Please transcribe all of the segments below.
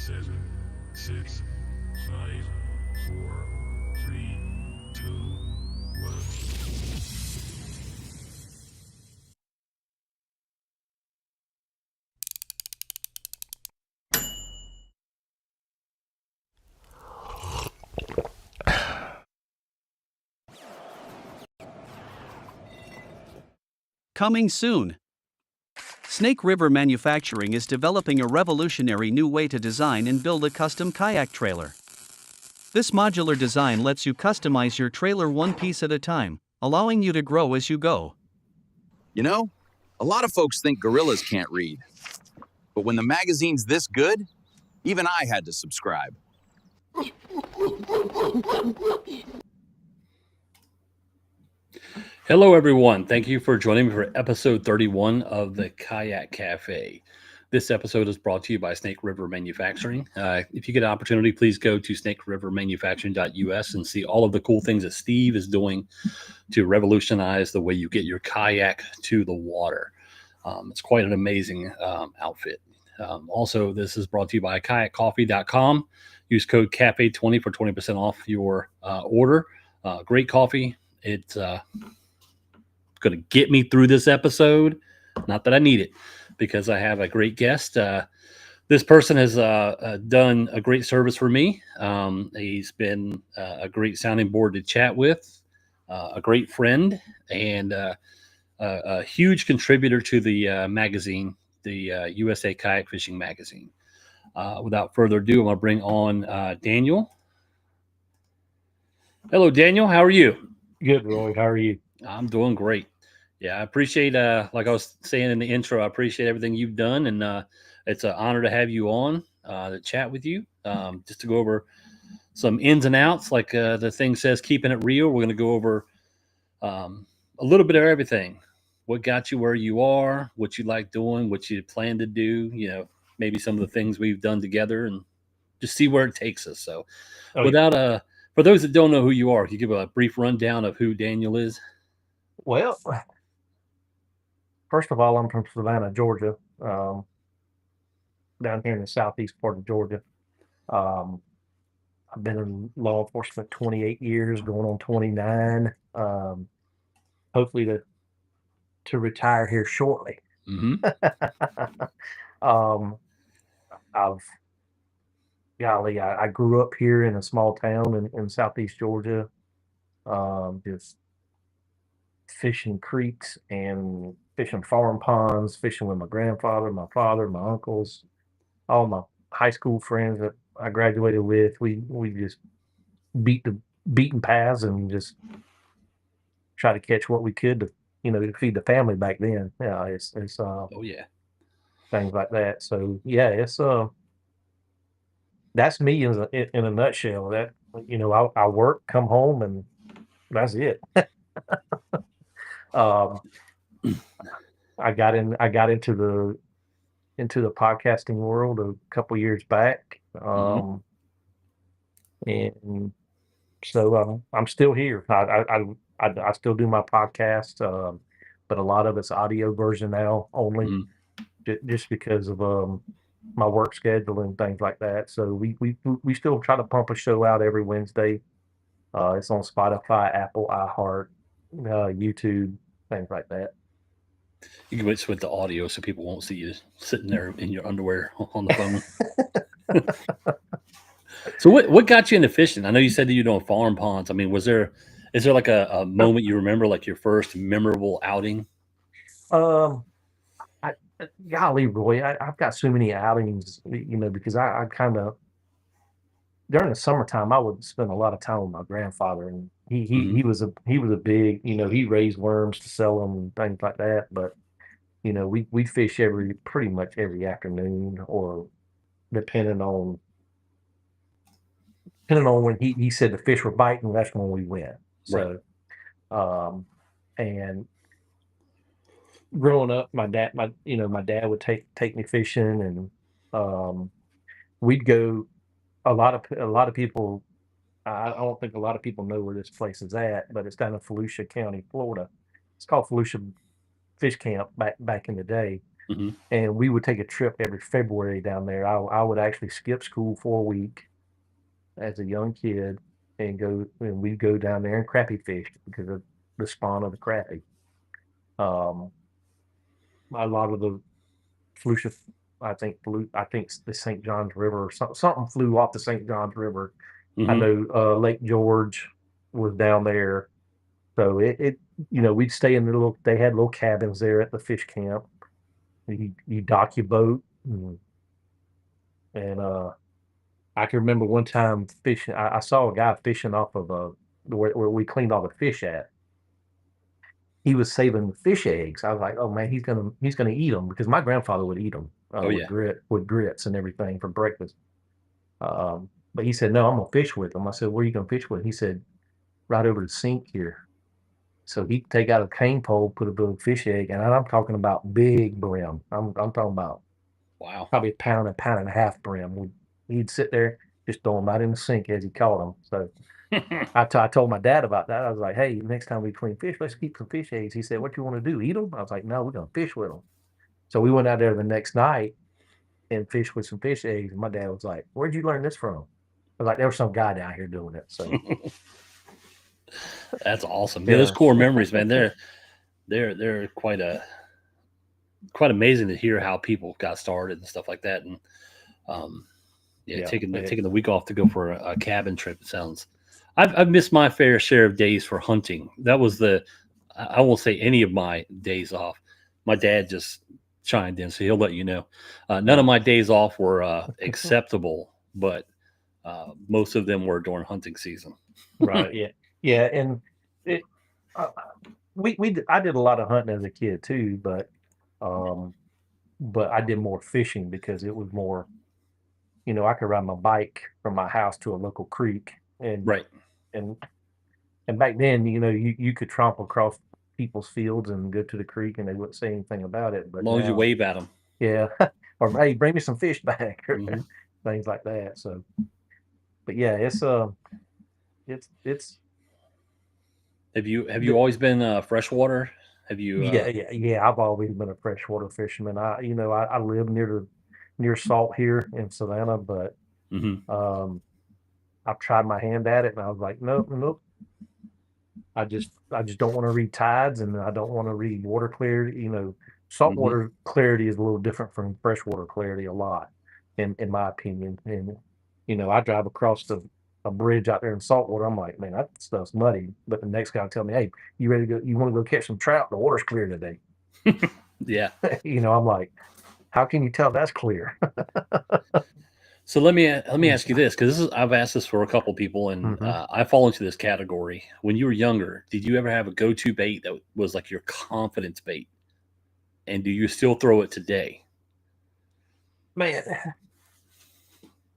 7, 6, 5, 4, 3, 2, 1. Coming soon. Snake River Manufacturing is developing a revolutionary new way to design and build a custom kayak trailer. This modular design lets you customize your trailer one piece at a time, allowing you to grow as you go. You know, a lot of folks think gorillas can't read. But when the magazine's this good, even I had to subscribe. Hello, everyone. Thank you for joining me for episode 31 of the Kayak Cafe. This episode is brought to you by Snake River Manufacturing. If you get an opportunity, please go to snakerivermanufacturing.us and see all of the cool things that Steve is doing to revolutionize the way you get your kayak to the water. It's quite an amazing outfit. Also, this is brought to you by kayakcoffee.com. Use code CAFE20 for 20% off your order. Great coffee. It's going to get me through this episode. Not that I need it, because I have a great guest. This person has done a great service for me. He's been a great sounding board to chat with, a great friend, and a huge contributor to the magazine, the USA Kayak Fishing Magazine. Without further ado, I'm going to bring on Daniel. Hello, Daniel. How are you? Good, Roy. How are you? I'm doing great. Yeah, I appreciate, like I was saying in the intro, I appreciate everything you've done, and it's an honor to have you on to chat with you, just to go over some ins and outs. Like the thing says, keeping it real. We're going to go over a little bit of everything. What got you where you are, what you like doing, what you plan to do, maybe some of the things we've done together, and just see where it takes us. So for those that don't know who you are, can you give a brief rundown of who Daniel is? Well, first of all, I'm from Savannah, Georgia, down here in the southeast part of Georgia. I've been in law enforcement 28 years, going on 29. Hopefully to retire here shortly. Mm-hmm. I grew up here in a small town in southeast Georgia, just fishing creeks and fishing farm ponds, fishing with my grandfather, my father, my uncles, all my high school friends that I graduated with. We just beat the beaten paths and just try to catch what we could to feed the family back then. Yeah, it's Oh yeah, things like that. So yeah, it's that's me in a nutshell. That I work, come home, and that's it. I got into the podcasting world a couple years back, and so I'm still here. I still do my podcast, but a lot of it's audio version now only, just because of my work schedule and things like that. So we still try to pump a show out every Wednesday. It's on Spotify, Apple, iHeart, YouTube, things like that. You can switch the audio so people won't see you sitting there in your underwear on the phone. So what got you into fishing? I know you said that you doing farm ponds. I mean, is there like a moment you remember, like your first memorable outing? Golly, Roy, I've got so many outings, because I kind of, during the summertime, I would spend a lot of time with my grandfather, and he was a big, he raised worms to sell them and things like that. But we fish pretty much every afternoon, or depending on when he said the fish were biting, that's when we went. So, and growing up, my dad would take me fishing, and we'd go. A lot of people. I don't think a lot of people know where this place is at, but it's down in Volusia County, Florida. It's called Volusia Fish Camp back in the day. Hmm. and we would take a trip every February down there. I would actually skip school for a week as a young kid and we'd go down there and crappie fish because of the spawn of the crappie. Um, a lot of the flucia, I think the St. Johns River or something flew off the St. Johns River. I Hmm. know Lake George was down there, so we'd stay in they had little cabins there at the fish camp. You dock your boat, and I can remember one time fishing. I saw a guy fishing off of where we cleaned all the fish at. He was saving the fish eggs. I was like, oh man, he's gonna eat them because my grandfather would eat them Oh with yeah. grits and everything for breakfast. But he said, no, I'm gonna fish with them. I said, where are you gonna fish with? He said, right over the sink here. So he'd take out a cane pole, put a little fish egg, and I'm talking about big brim. I'm talking about Wow. probably a pound and a half brim. He'd sit there, just throw them right in the sink as he caught them. So I told my dad about that. I was like, hey, next time we clean fish, let's keep some fish eggs. He said, what you want to do? Eat them? I was like, no, we're gonna fish with them. So we went out there the next night and fished with some fish eggs. And my dad was like, where'd you learn this from? I was like, there was some guy down here doing it. So That's awesome. Yeah, those yeah. core memories, man. They're quite amazing to hear how people got started and stuff like that. And yeah, Yeah. taking the week off to go for a cabin trip. It sounds. I've missed my fair share of days for hunting. That was I won't say any of my days off. My dad just chimed in, so he'll let you know. None of my days off were acceptable, but most of them were during hunting season. Right. Yeah. Yeah. And it, uh, I did a lot of hunting as a kid too, um, but I did more fishing because it was more, I could ride my bike from my house to a local creek Right. and, and back then, you could tromp across people's fields and go to the creek and they wouldn't say anything about it. As But long as you now, wave at them. yeah, or hey, bring me some fish back or Hmm. things like that. So, but yeah, it's Have you always been freshwater? Have you? yeah. I've always been a freshwater fisherman. I live near salt here in Savannah, but Mhm. um, I've tried my hand at it, and I was like, nope, nope. I just don't want to read tides, and I don't want to read water clarity. Mhm. Saltwater clarity is a little different from freshwater clarity a lot, in my opinion. And I drive across a bridge out there in saltwater. I'm like, man, that stuff's muddy. But the next guy will tell me, hey, you ready to go? You want to go catch some trout? The water's clear today. Yeah. I'm like, how can you tell that's clear? So let me ask you this, because I've asked this for a couple people, and Mhm. I fall into this category. When you were younger, did you ever have a go-to bait that was like your confidence bait, and do you still throw it today? Man,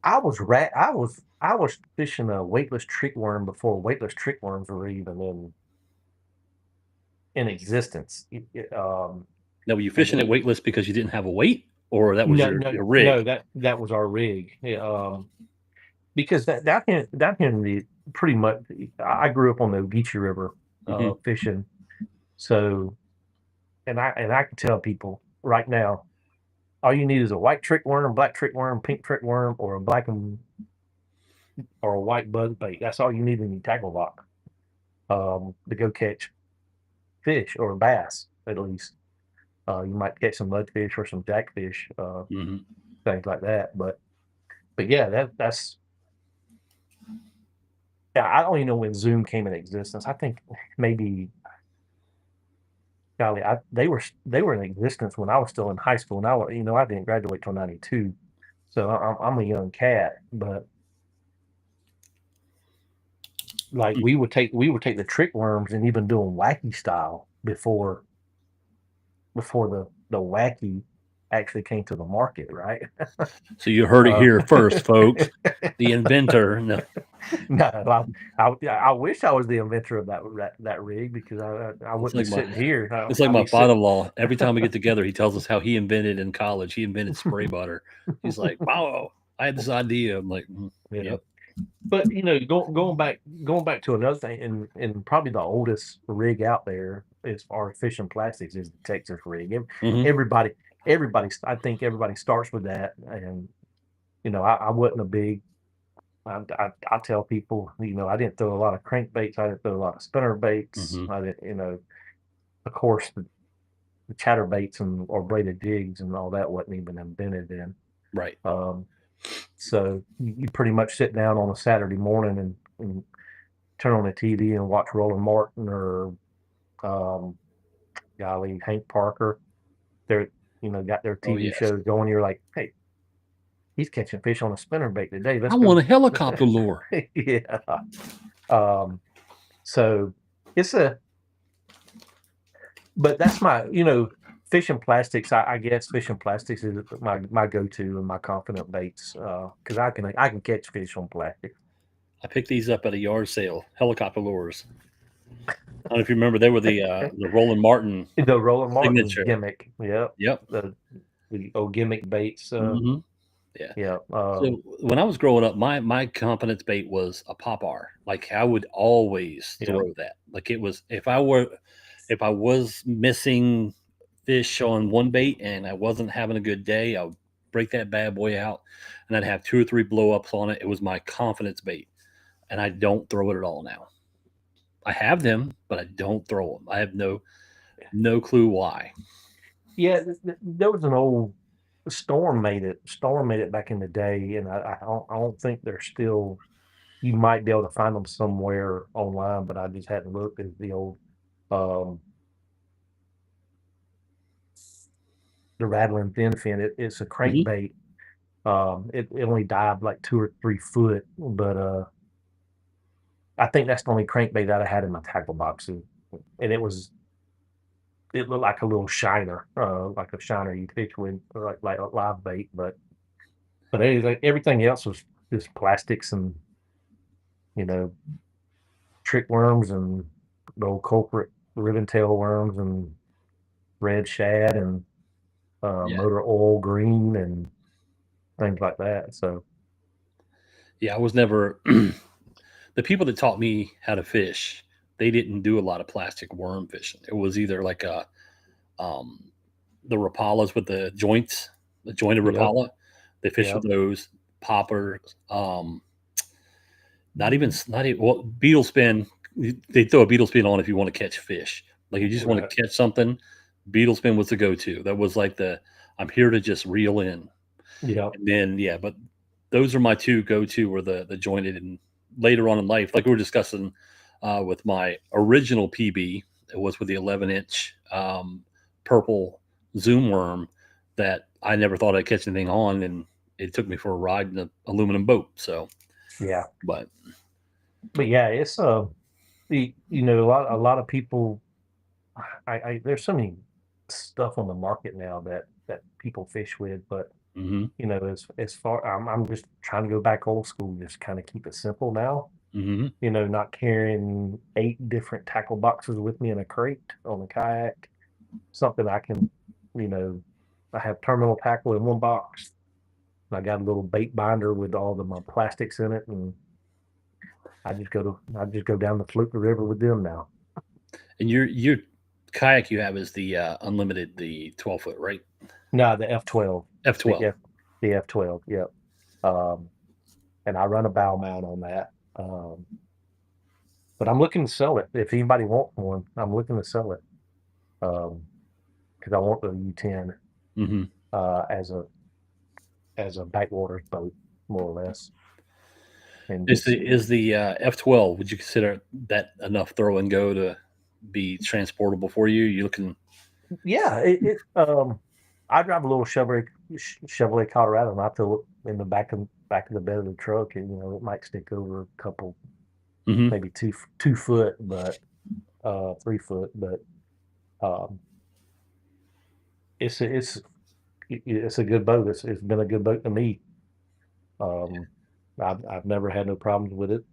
I was fishing a weightless trick worm before weightless trick worms were even in existence. Now, were you And fishing it weightless because you didn't have a weight, or that was no, your no, your no, rig? that was our rig. Yeah, because that can be pretty much. I grew up on the Ogeechee River, Hmm. fishing. So, and I can tell people right now, all you need is a white trick worm, black trick worm, pink trick worm, or a black and or a white buzz bait. That's all you need in your tackle box, to go catch fish or bass at least. You might catch some mudfish or some jackfish, Hmm. things like that. But yeah, that's yeah. I don't even know when Zoom came in existence. I think maybe golly, they were in existence when I was still in high school. And I didn't graduate till '92, so I'm a young cat. But like we would take the trick worms and even do them wacky style before the wacky actually came to the market, right? So you heard it Uh, here first, folks. The inventor. No, no, I wish I was the inventor of that rig because I it's wouldn't be like sitting here. it's like I'd my be sitting. father-in-law. Every time we get together, he tells us how he invented in college. He invented spray butter. He's like, "Wow, I had this idea." I'm like, Yeah, "Yep." but going back to another thing, and probably the oldest rig out there as far as fishing plastics is the Texas rig. Hmm. Everybody I think everybody starts with that. And, I wasn't a big, I tell people, I didn't throw a lot of crankbaits. I didn't throw a lot of spinner baits. Mhm. I didn't, of course, the chatterbaits or braided jigs and all that wasn't even invented then. Right. So you pretty much sit down on a Saturday morning and turn on the TV and watch Roland Martin or, golly, Hank Parker. They're, got their Oh, TV yes. shows going. You're like, hey, he's catching fish on a spinnerbait today. I Let's want go. a helicopter lure. Yeah. Um, so it's but that's my, fishing plastics. I guess fishing plastics is my go-to and my confident baits. Cause I can catch fish on plastic. I picked these up at a yard sale, helicopter lures. I don't know if you remember, they were the Roland Martin The Roland Martin signature. gimmick. Yep. Yep. The old gimmick baits. Hmm. Yeah. Yeah. So when I was growing up, my confidence bait was a popper. Like I would always Yeah. throw that. Like it was if I was missing fish on one bait and I wasn't having a good day, I would break that bad boy out and I'd have 2 or 3 blow ups on it. It was my confidence bait. And I don't throw it at all now. I have them, but I don't throw them. I have no clue why. Yeah. There was an old Storm made it. Storm made it back in the day, and I don't think they're still. You might be able to find them somewhere online, but I just hadn't looked at the old, um, the rattling thin fin. It's a Mhm. crankbait. It only dived like 2 or 3 foot, but I think that's the only crankbait that I had in my tackle boxes, and it looked like a little shiner, like a shiner you fish with, or like a live bait, but everything else was just plastics and you know trick worms and the old culprit ribbon tail worms and red shad and Yeah. motor oil green and things like that. So Yeah, I was never the people that taught me how to fish, they didn't do a lot of plastic worm fishing. It was either like um the Rapalas with the joints, the jointed yep, Rapala. They fish with yep, those poppers. Not even well, beetle spin. They throw a beetle spin on if you want to catch fish. Like you just want right, to catch something. Beetle spin was the go-to. That was like the I'm here to just reel in. yep, And then yeah, but those are my two go-to were the jointed and later on in life, like we were discussing with my original PB, it was with the 11-inch purple zoom worm that I never thought I'd catch anything on, and it took me for a ride in an aluminum boat. So, yeah. but But yeah, it's a lot of people. I there's so many stuff on the market now that people fish with, but hmm as far I'm just trying to go back old school, just kind of keep it simple now. hmm Not carrying 8 different tackle boxes with me in a crate on the kayak. Something I can, you know, I have terminal tackle in one box. I got a little bait binder with all of my plastics in it, and I just go down the Fluke River with them now. and your kayak you have is the unlimited, the 12 foot, right? No, the F12, the F12. F the F12. Yep. Um, and I run a bow mount on that. But I'm looking to sell it. If anybody wants one, I'm looking to sell it. Because I want the U10 hmm uh, as a backwater boat, more or less. And Is just the F12? Would you consider that enough throw and go to be transportable for you? You looking? yeah, I drive a little Chevrolet Colorado, and I throw it in the back of the bed of the truck, and it might stick over a couple, hmm maybe 2 foot, but 3 foot, but um, it's it's a good boat. It's been a good boat to me. Um, I've never had no problems with it.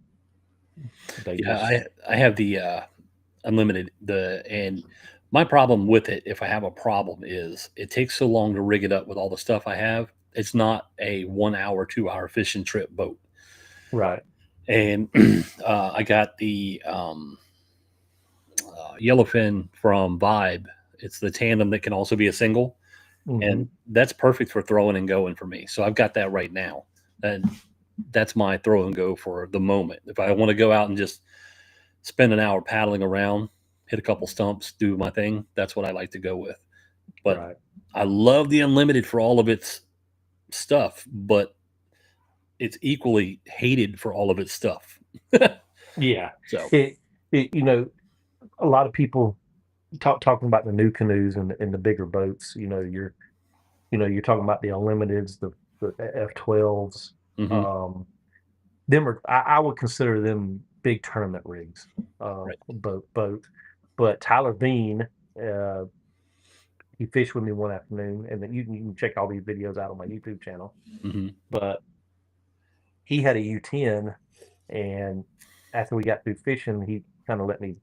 They Yeah, just I have the unlimited and my problem with it, if I have a problem, is it takes so long to rig it up with all the stuff I have. It's not a 1 hour, 2 hour fishing trip boat. right. And I got the yellowfin from Vibe. It's the tandem that can also be a single. and that's perfect for throwing and going for me. So I've got that right now, and that's my throw and go for the moment. If I want to go out and just spend an hour paddling around, hit a couple stumps, do my thing, that's what I like to go with. But Right. I love the Unlimited for all of its stuff, but it's equally hated for all of its stuff. Yeah. So It, you know, a lot of people talking about the new canoes and the bigger boats. You're talking about the Unlimiteds, the F12s. mhm, Them are I would consider them big tournament rigs. right. Boat. But Tyler Bean, uh, he fished with me one afternoon, and then you can check all these videos out on my YouTube channel. Hmm. But he had a U10, and after we got through fishing, he kind of let me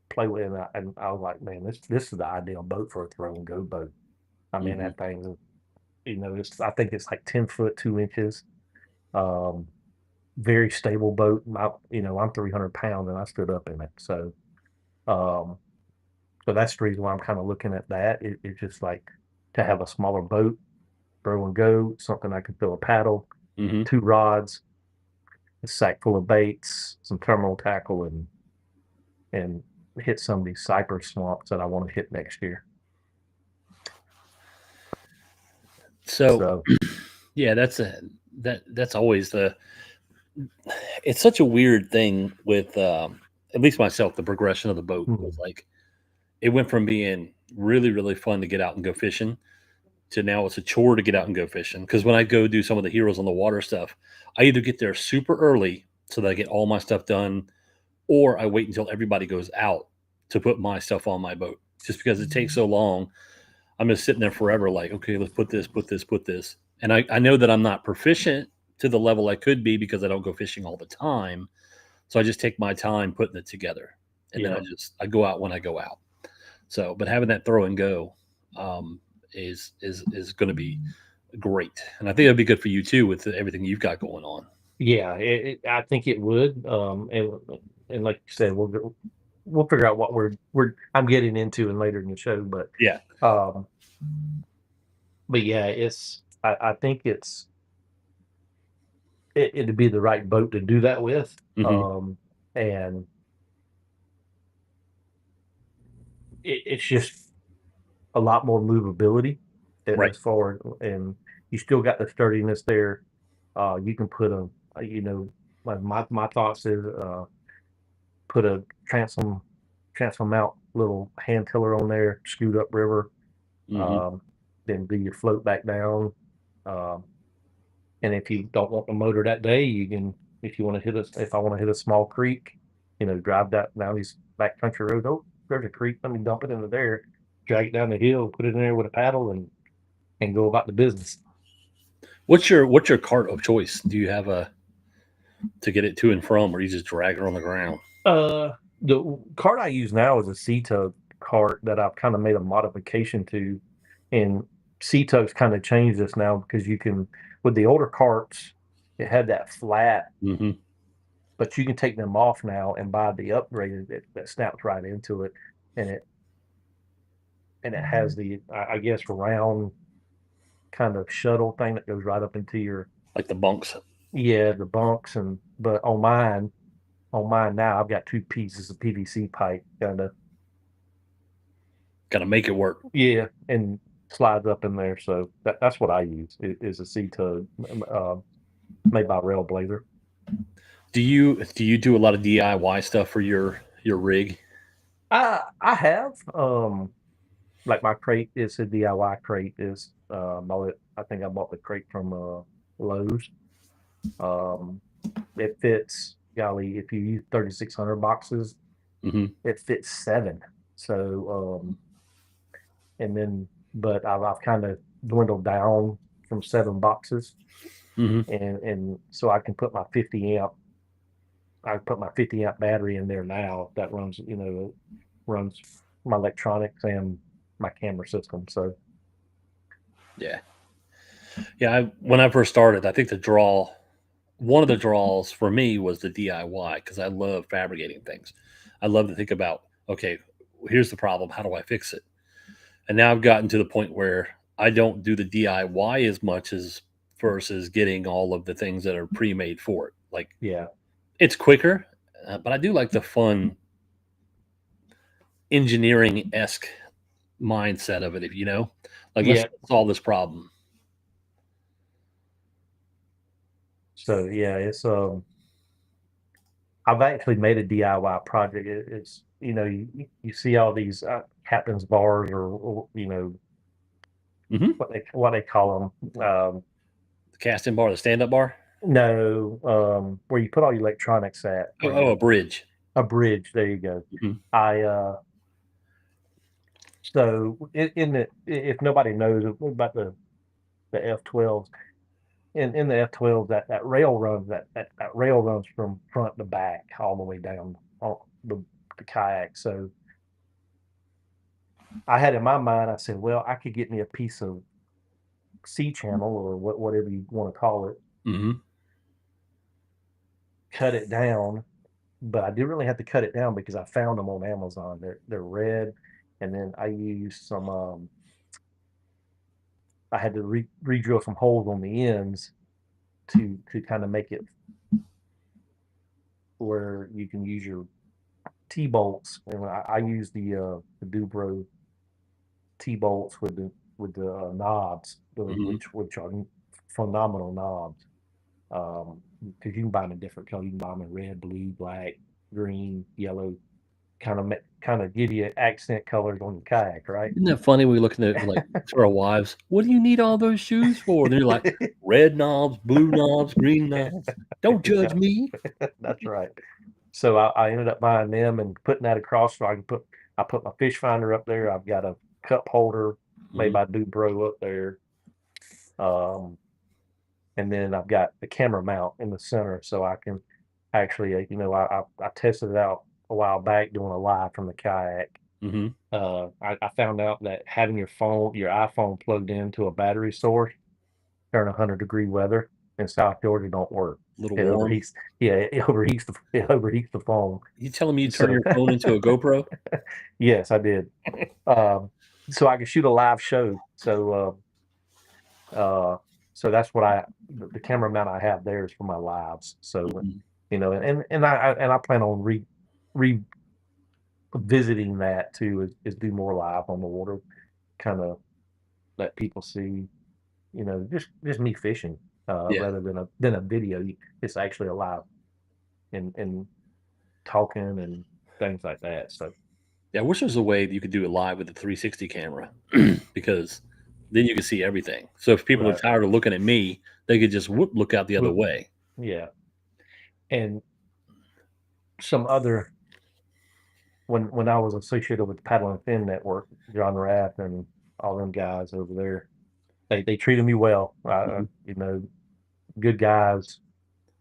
play with it, and I was like, man, this is the ideal boat for a throw and go boat. I mean, Hmm. that thing, I think it's like 10 foot 2 inches. Um, Very stable boat. I'm 300 pounds and I stood up in it. Um, so that's the reason why I'm kind of looking at that. It's just like to have a smaller boat, throw and go, something I can fill a paddle, Hmm. 2 rods, a sack full of baits, some terminal tackle, and hit some of these cypress swamps that I want to hit next year. So So yeah, that's always it's such a weird thing with at least myself. The progression of the boat was mhm. like it went from being really really fun to get out and go fishing to now it's a chore to get out and go fishing. Because when I go do some of the heroes on the water stuff, I either get there super early so that I get all my stuff done, or I wait until everybody goes out to put my stuff on my boat. Just because it takes so long, I'm just sitting there forever, like, okay, let's put this, put this, put this. And I know that I'm not proficient to the level I could be because I don't go fishing all the time. So I just take my time putting it together. And then Yeah. I go out when I go out. So, but having that throw and go um, is going to be great, and I think it'll be good for you too with everything you've got going on. Yeah, I think it would. And like you said, we'll figure out what I'm getting into and later in the show. Yeah. Um, but yeah, I think it'd be the right boat to do that with. Hmm. And it's just a lot more movability Right. as far and you still got the sturdiness there. You can put like my thoughts is put a transom mount little hand tiller on there, scoot up river, Hmm. um, then do your float back down. Um, and if you don't want the motor that day, you can if you want to if I want to hit a small creek, drive that down these backcountry roads. Oh, there's a creek. Let me dump it into there, drag it down the hill, put it in there with a paddle, and go about the business. What's your cart of choice? Do you have a to get it to and from, or you just drag it on the ground? Uh, the cart I use now is a C-Tug cart that I've kind of made a modification to, and C-Tug's kind of changed this now because you can with the older carts, it had that flat, Hmm. but you can take them off now and buy the upgraded that snaps right into it, and it has I guess round kind of shuttle thing that goes right up into your Like the bunks. the bunks but on mine now I've got 2 pieces of PVC pipe kind of. Got to make it work. Yeah, and slides up in there. So that's what I use is a C-Tug made by Rail Blazer. Do you do a lot of DIY stuff for your rig? I have like my crate is a DIY crate is I think I bought the crate from Lowe's. Um, it fits golly if you use 3,600 boxes, Hmm. it fits 7. So and then but I've kind of dwindled down from 7 boxes Hmm. and so I can put my 50 amp I put my 50 amp battery in there now that runs my electronics and my camera system. So Yeah. Yeah. When I first started, I think one of the draws for me was the DIY because I love fabricating things. I love to think about, okay, here's the problem. How do I fix it? And now I've gotten to the point where I don't do the DIY as much as versus getting all of the things that are pre-made for it. Like Yeah. it's quicker, but I do like the fun engineering-esque mindset of it. If you know, like let's Yeah. solve this problem. So yeah, it's I've actually made a DIY project. It's you see all these captain's bars or Hmm. what they call them. The casting bar, the stand-up bar. No, where you put all your electronics at, Oh, where oh, you a bridge. a bridge. There you go. Mhm. I so in the if nobody knows about the F-12s, in the F-12 that rail runs that rail runs from front to back all the way down on the kayak. So I had in my mind, I said, well, I could get me a piece of C channel or whatever you want to call it, Mhm. cut it down, but I didn't really have to cut it down because I found them on Amazon. They're red, and then I used some. I had to re-drill some holes on the ends to kind of make it where you can use your T bolts, and I use the Dubro T bolts with the knobs, Mhm. which are phenomenal knobs. Because you can buy them in different colors. You can buy them in red, blue, black, green, yellow. Kind of give you accent colors on your kayak, right? Isn't that funny? We looking at like to our wives. What do you need all those shoes for? They're like red knobs, blue knobs, green knobs. Don't judge Yeah, me. that's right. So I ended up buying them and putting that across so I put my fish finder up there. I've got a cup holder made Mhm. by Dubro up there. Um, and then I've got the camera mount in the center so I can actually, I tested it out a while back doing a live from the kayak. Mhm. I found out that having your iPhone plugged into a battery source during 100-degree weather in South Georgia don't work. A little It warm. overheats. Yeah, it overheats the phone. You telling me you turn So your phone into a GoPro? yes, I did. So I could shoot a live show. Uh, so that's what the camera mount I have there is for my lives. So Mhm. and I plan on revisiting that too is do more live on the water, kind of let people see, just me fishing, Yeah. rather than a video. It's actually alive and talking and things like that. So Yeah. I wish there was a way that you could do it live with the 360 camera because then you could see everything. So if people are right, tired of looking at me, they could just look out the other Well, way. yeah, and some other when I was associated with the Paddle and Fin Network, John Rath and all them guys over there, they treated me well. Mhm. Good guys.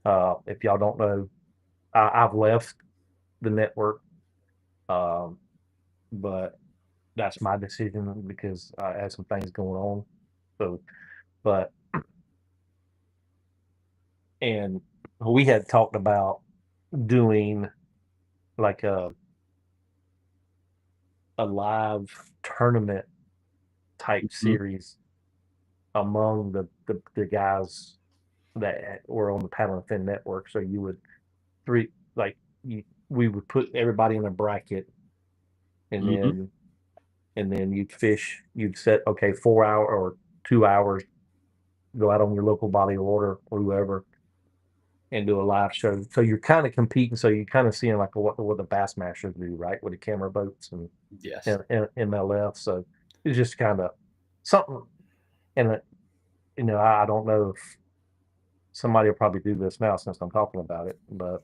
If y'all don't know, I've left the network, um, but that's my decision because I had some things going on. So, but and we had talked about doing like a live tournament type Mhm. series among the guys that were on the Paddle and Fin Network. So you would three like we would put everybody in a bracket, and Mhm. then you'd fish. You'd set, okay, 4 hour or 2 hours. Go out on your local body of water or whoever, and do a live show. So you're kind of competing. So you're kind of seeing like what the Bassmasters do, right, with the camera boats Yes. and MLF. So it's just kind of something. And I don't know if somebody will probably do this now since I'm talking about it, but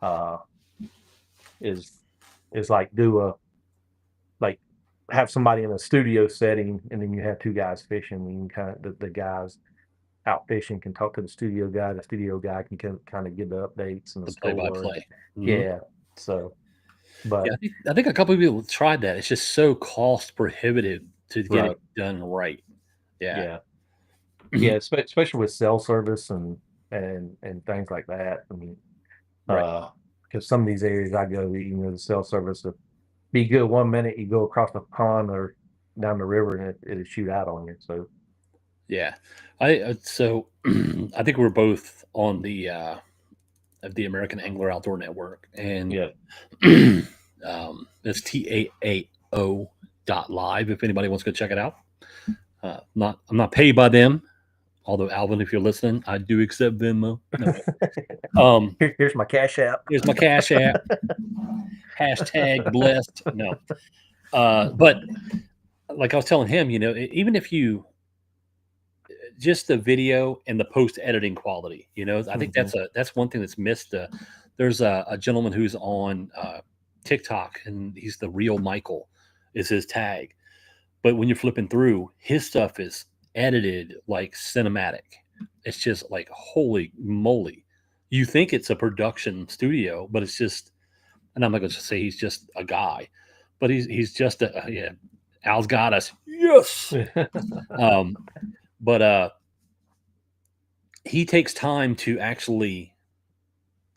uh, is like like have somebody in a studio setting, and then you have two guys fishing. And you can kind of the guys out fishing can talk to the studio guy. The studio guy can kind of give the updates and the The play by score. And play. Mhm. yeah, so Yeah, but I think a couple of people tried that. It's just so cost prohibitive to get it right, done right. Yeah. yeah, yeah, especially with cell service and things like that. I mean, Right. because some of these areas I go, the cell service will be good 1 minute, you go across the pond, or down the river and it'll shoot out on you. So Yeah, so I think we're both on the of the American Angler Outdoor Network, and yeah, it's TAAO.live if anybody wants to go check it out. I'm not paid by them, although Alvin, if you're listening, I do accept Venmo. No. Here's my Cash App. Here's my Cash App. Hashtag blessed. No, but like I was telling him, even if you just the video and the post editing quality, I think that's one thing that's missed. There's a gentleman who's on TikTok, and he's the Real Michael is his tag. But when you're flipping through, his stuff is edited like cinematic. It's just like, holy moly. You think it's a production studio, but it's just, and I'm not going to say he's just a guy, but he's just Al's got us. Yes. But he takes time to actually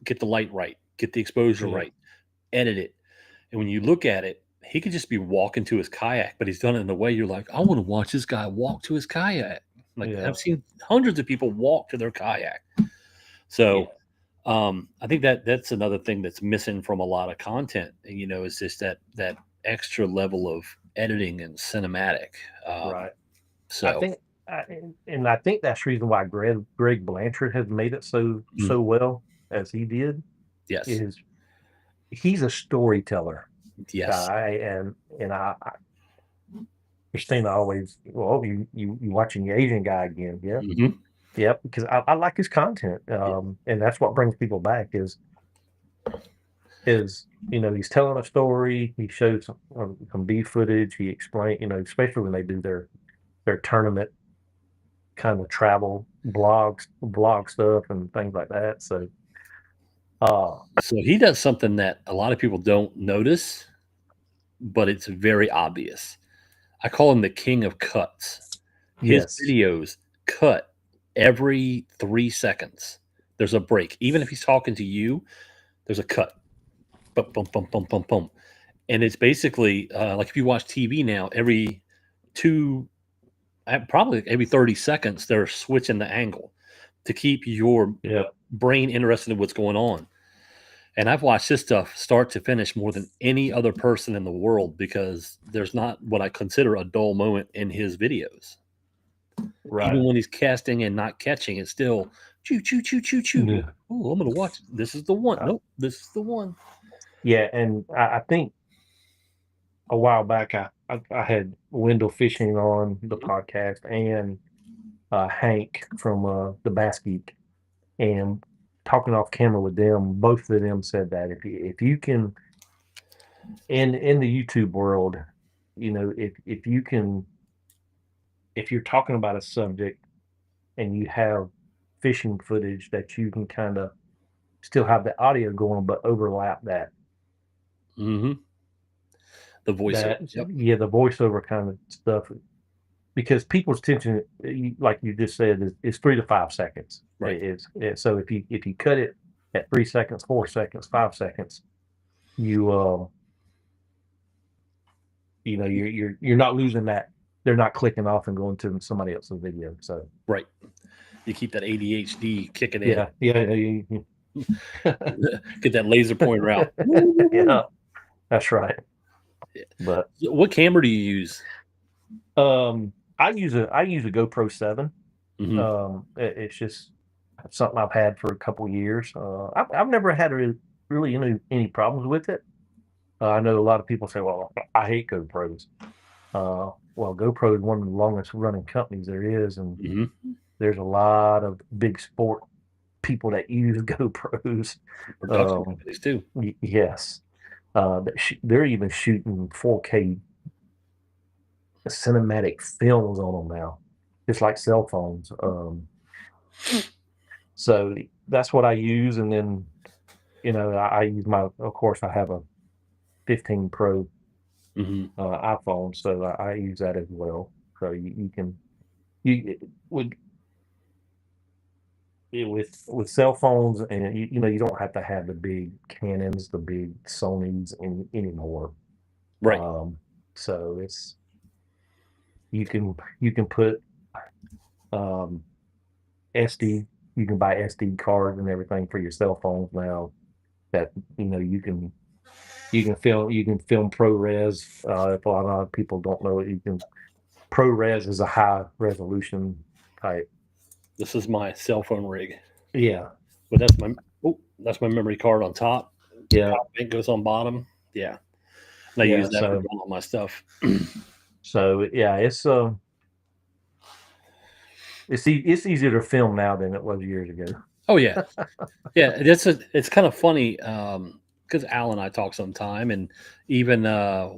get the light right, get the exposure right, edit it. And when you look at it, he could just be walking to his kayak, but he's done it in a way you're like, I want to watch this guy walk to his kayak. Like, I've seen hundreds of people walk to their kayak. So I think that's another thing that's missing from a lot of content, is just that extra level of editing and cinematic. Right. So I think that's the reason why Greg Blanchard has made it so well as he did. Yes. Is he's a storyteller. Yes. Christina always, well, you watching the Asian guy again. Yeah. Mm-hmm. Yep. Because I like his content. And that's what brings people back is he's telling a story. He shows some B footage. He explains, especially when they do their tournament kind of travel blog stuff and things like that. So he does something that a lot of people don't notice, but it's very obvious. I call him the king of cuts. His videos cut every 3 seconds. There's a break. Even if he's talking to you, there's a cut. Boom, boom, boom, boom, boom, boom. And it's basically like if you watch TV now, probably every 30 seconds, they're switching the angle to keep your brain interested in what's going on. And I've watched this stuff start to finish more than any other person in the world because there's not what I consider a dull moment in his videos. Right. Even when he's casting and not catching, it's still choo, choo, choo, choo, choo. Yeah. Oh, I'm going to watch. This is the one. Nope, this is the one. Yeah, and I think a while back I had Wendell Fishing on the podcast and Hank from the Bass Geek, and talking off camera with them, both of them said that if you can, in the YouTube world, if you're talking about a subject and you have fishing footage that you can kind of still have the audio going but overlap that. Mm-hmm. The voiceover. The voiceover kind of stuff, because people's attention, like you just said, is 3 to 5 seconds. Right. So if you cut it at 3 seconds, 4 seconds, 5 seconds, you're not losing that. They're not clicking off and going to somebody else's video. So right, you keep that ADHD kicking in. Yeah. Get that laser pointer out. Yeah, that's right. Yeah. But what camera do you use? I use a GoPro 7. Mm-hmm. It's just something I've had for a couple of years. I've never had really any problems with it. I know a lot of people say, "Well, I hate GoPros." Well, GoPro is one of the longest running companies there is, and there's a lot of big sport people that use GoPros. Production companies too. Yes, they're even shooting 4K cinematic films on them now, just like cell phones. So that's what I use, and then I use of course I have a 15 Pro iPhone, so I use that as well. So with cell phones, and you don't have to have the big Canons, the big Sonys anymore. Right. So You can put SD. You can buy SD cards and everything for your cell phones now. That you can film ProRes. If a lot of people don't know it, you can ProRes is a high resolution type. This is my cell phone rig, Yeah, but that's my memory card on top. yeah, Power bank goes on bottom. Yeah, and I yeah. use that for doing all my stuff. So yeah, it's easier to film now than it was years ago. Oh yeah, yeah. It's kind of funny because Al and I talk sometime, and even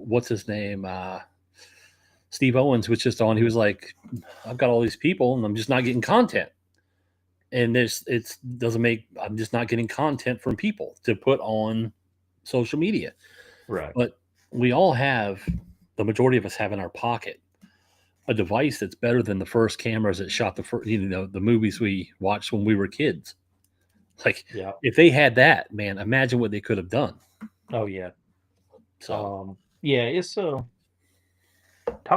what's his name, Steve Owens was just on. He was like, "I've got all these people, and I'm just not getting content." And it doesn't make. I'm just not getting content from people to put on social media. Right. But we all have, the majority of us have in our pocket a device that's better than the first cameras that shot the movies we watched when we were kids. Like, Yeah. if they had that, man, imagine what they could have done. Oh yeah. So Yeah. It's talking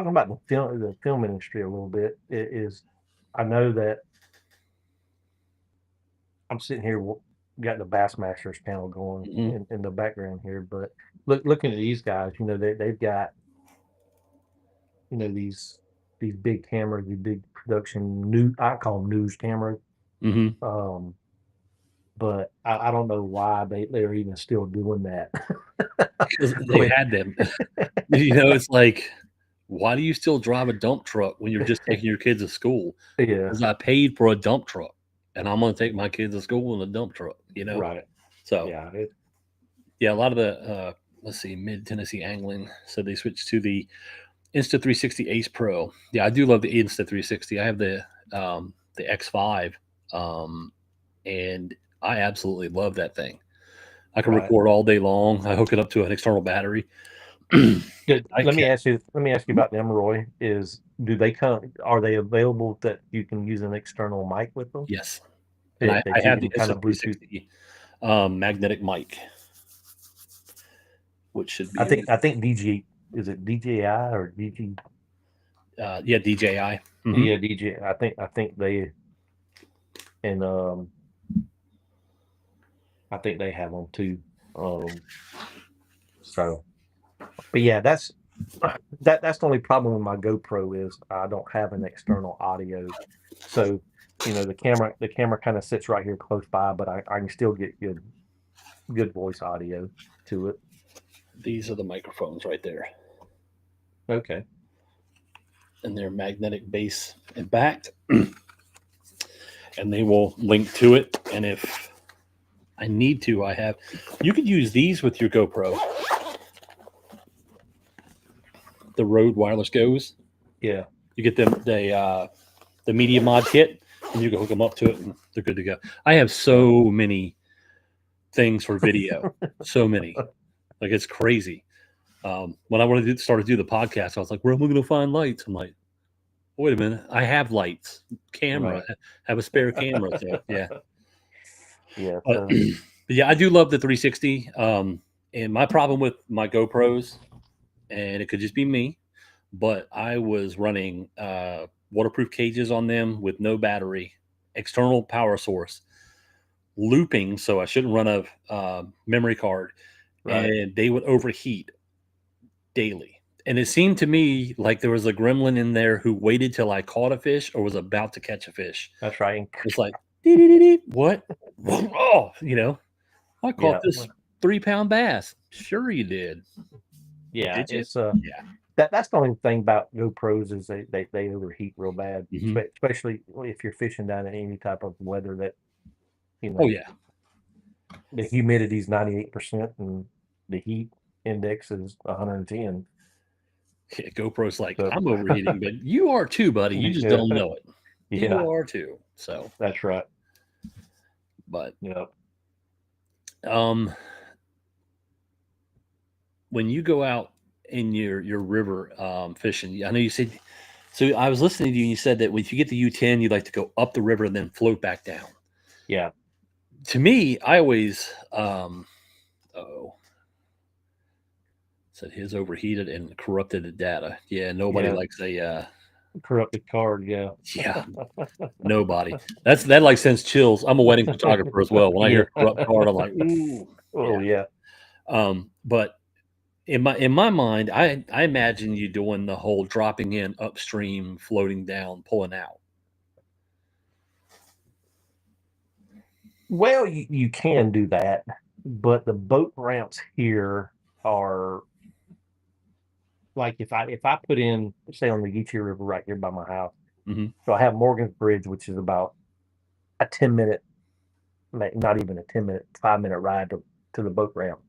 about the film industry a little bit. It is. I know that I'm sitting here got the Bassmasters panel going mhm, in the background here, but looking at these guys, they've got these big cameras, these big production I call them news cameras. mhm. Um, but I don't know why they're even still doing that. Because I they've mean, had them. It's like, why do you still drive a dump truck when you're just taking your kids to school? yeah, Because I paid for a dump truck, and I'm going to take my kids to school in a dump truck. right, So yeah, yeah, a lot of the let's see, Mid Tennessee Angling said they switched to the Insta 360 Ace Pro. Yeah, I do love the Insta 360. I have the X5, and I absolutely love that thing. I can right. record all day long. I hook it up to an external battery. I Let me can ask you. Let me ask you about them, Roy. Do they come? Are they available that you can use an external mic with them? Yes, and I That you have the can kind Insta of Bluetooth. 360 magnetic mic, which should be I think DJI, is it DJI or DG? yeah, DJI. Hmm. Yeah, DJI. I think they and I think they have them too. Um, so, but yeah, that's the only problem with my GoPro is I don't have an external audio. So, the camera kind of sits right here close by, but I can still get good voice audio to it. These are the microphones right there, Okay. and they're magnetic base and backed, and they will link to it. And if I need to, you could use these with your GoPro. The Rode Wireless Goes. Yeah. You get the Media Mod kit, and you can hook them up to it, and they're good to go. I have so many things for video, so many, like it's crazy. When I wanted to start to do the podcast, I was like, "Where am I going to find lights?" I'm like, "Wait a minute, I have lights, camera, Right. I have a spare camera." So yeah, Yeah. but, but yeah, I do love the 360. And my problem with my GoPros, and it could just be me, but I was running waterproof cages on them with no battery, external power source, looping, so I shouldn't run a memory card, Right. and they would overheat daily. And it seemed to me like there was a gremlin in there who waited till I caught a fish or was about to catch a fish. That's right. It's like, "Dee-dee-dee-dee, what? Oh, I caught Yeah. this 3-pound bass." Sure, you did. Yeah. Did you? It's Yeah. that's the only thing about GoPros is they overheat real bad, Hmm. especially if you're fishing down in any type of weather that Oh, yeah. the humidity is 98% and the heat index is 110. Yeah, GoPro's like, So "I'm overheating," but you are too, buddy. You just yeah, don't know it. yeah, You are too. So, that's right. but Yeah. um, when you go out in your river fishing, I know you said. So I was listening to you, and you said that if you get the U10, you like to go up the river and then float back down. Yeah. To me, I always said his overheated and corrupted the data. Yeah, nobody Yeah. likes a Corrupted card, yeah. Yeah, nobody. That like sends chills. I'm a wedding photographer as well. When I hear corrupt card, I'm like, ooh, Oh yeah. But in my mind, I imagine you doing the whole dropping in upstream, floating down, pulling out. Well, you can do that, but the boat ramps here are like if I put in, say, on the Geechee River right here by my house. Hmm. So I have Morgan's Bridge, which is about a 10-minute, not even a 10-minute, 5-minute ride to the boat ramp.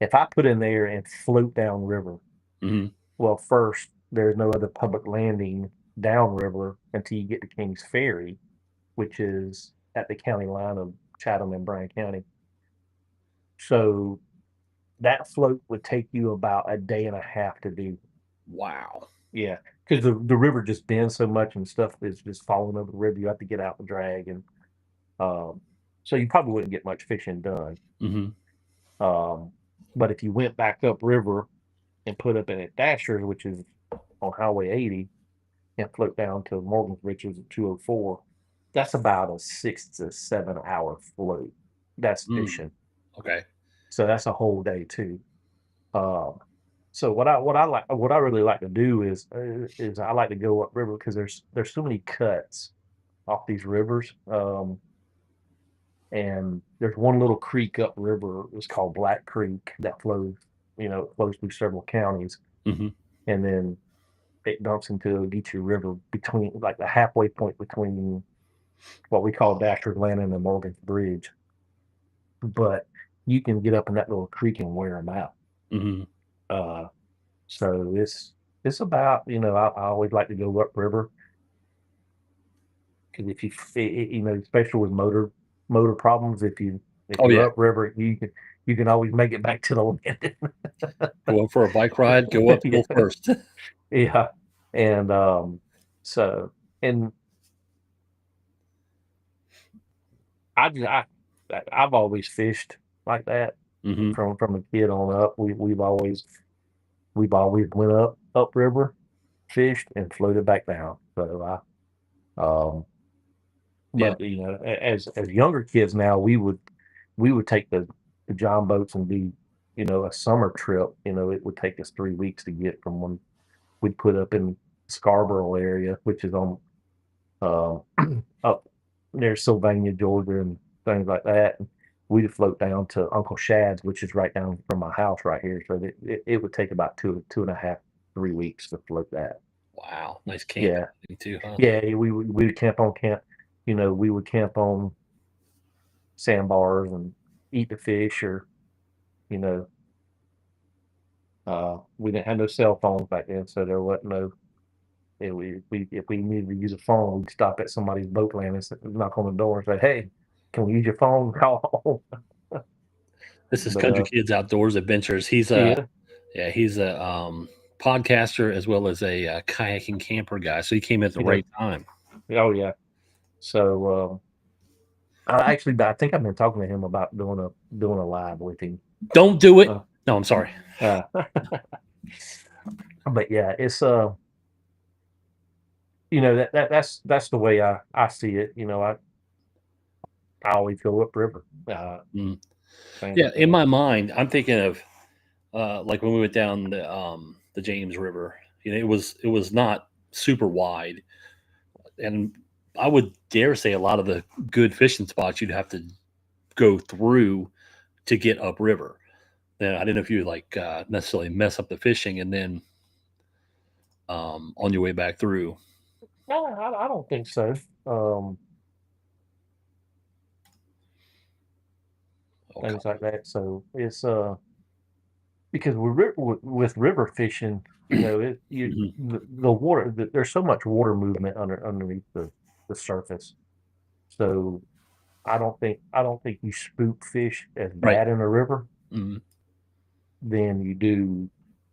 If I put in there and float downriver, Hmm. well, first there's no other public landing downriver until you get to Kings Ferry, which is at the county line of Chatham and Bryan County. So that float would take you about a day and a half to do. Wow. Yeah, because the river just bends so much and stuff is just falling over the river. You have to get out and drag, and um, so you probably wouldn't get much fishing done. Hmm. Um, but if you went back up river and put up in at Dashers, which is on Highway 80, and float down to Morgan's Bridge, which is at 204, that's about a 6 to 7 hour float. That's fishing. Okay. So that's a whole day too. Um, so what I really like to do is I like to go upriver because there's so many cuts off these rivers. And there's one little creek upriver. It's called Black Creek that flows, it flows through several counties, Hmm. and then it dumps into the Geechee River between like the halfway point between what we call Dasher's Landing and Morgan's Bridge. But you can get up in that little creek and wear them out. Hmm. Uh, so it's about, I always like to go upriver because if especially with motor problems, if Oh you're yeah. upriver, you can always make it back to the landing. Going for a bike ride, go uphill Yeah, first. yeah, and so and I've always fished like that Hmm. from a kid on up. We've always went upriver, fished, and floated back down. So Yeah. but as younger kids now, we would take the John boats and do a summer trip. It would take us 3 weeks to get from when we'd put up in Scarborough area, which is on up near Sylvania, Georgia, and things like that. And we'd float down to Uncle Shad's, which is right down from my house right here. So it would take about two and a half, 3 weeks to float that. Wow. Nice camping Yeah, thing too, huh? yeah. We would camp on camp. We would camp on sandbars and eat the fish, or you know, we didn't have no cell phones back then, so there wasn't no. If we needed to use a phone, we'd stop at somebody's boat landing, knock on the door, and say, "Hey, can we use your phone?" Call home. This is But Country Kids Outdoors Adventures. yeah, He's a podcaster as well as a kayaking camper guy. So he came at the you know, right time. oh yeah. So I think I've been talking to him about doing a live with him. Don't do it. Uh, No, I'm sorry. uh, but yeah, it's that's the way I see it. I always go upriver. Mm. Same Yeah, in thing. my mind, I'm thinking of like when we went down the James River. It was not super wide, and I would dare say a lot of the good fishing spots you'd have to go through to get upriver. Then I didn't know if you like necessarily mess up the fishing and then on your way back through. No, I don't think so. Okay. Things like that. So it's because with river fishing, Mhm. the water, there's so much water movement underneath the surface. So I don't think you spook fish as Right. bad in a river Mhm. than you do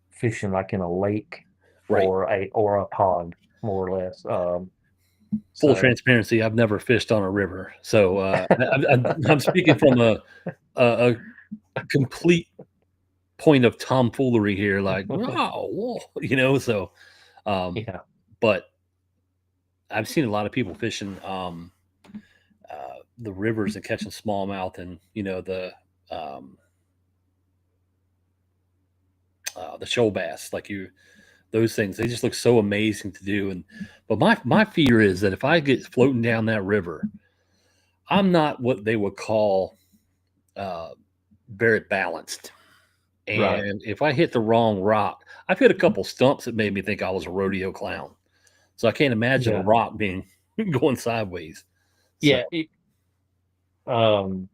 fishing like in a lake Right. or a pond, more or less. Full So transparency, I've never fished on a river, so I'm speaking from a complete point of tomfoolery here. Like, wow, whoa, So, um, yeah, but I've seen a lot of people fishing the rivers and catching smallmouth and um, the shoal bass, like you those things. They just look so amazing to do. And but my fear is that if I get floating down that river, I'm not what they would call uh, very balanced. Right. And if I hit the wrong rock, I've hit a couple stumps that made me think I was a rodeo clown. So I can't imagine a Yeah. rock being going sideways. So Yeah. Um,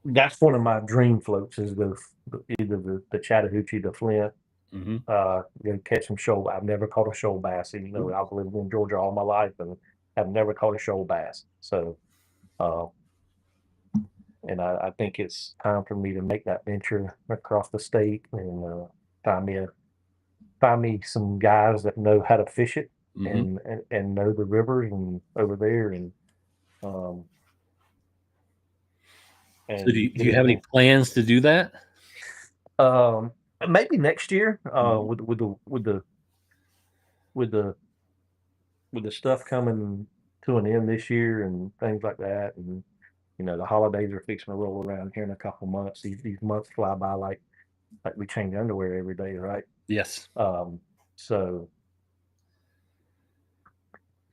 that's one of my dream floats is either the Chattahoochee, the Flint. mhm. Catch some shoal. I've never caught a shoal bass, even though I've lived in Georgia all my life and have never caught a shoal bass. So, uh, and I think it's time for me to make that venture across the state and find me a find me some guys that know how to fish it Mhm. and know the rivers and over there um So and do you have any plans to do that? um maybe next year Mhm. with the with the stuff coming to an end this year and things like that, and the holidays are fixing to roll around here in a couple months. These months fly by like we change underwear every day, right? Yes. Um, so,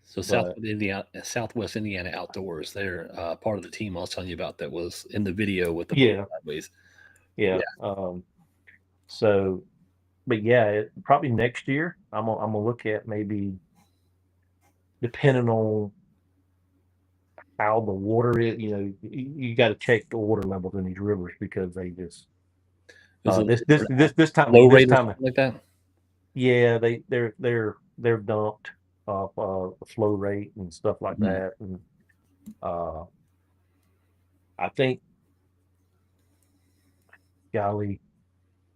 So but Southwest Indiana Outdoors, they're part of the team I was telling you about that was in the video with the boat yeah, sideways. yeah. Yeah. So, but yeah, probably next year I'm gonna look at maybe depending on how the water is. You got to check the water levels in these rivers because they just Is it this low this rate or time of something like that? yeah, they're dumped off the flow rate and stuff like Mhm. that, and uh, I think, golly,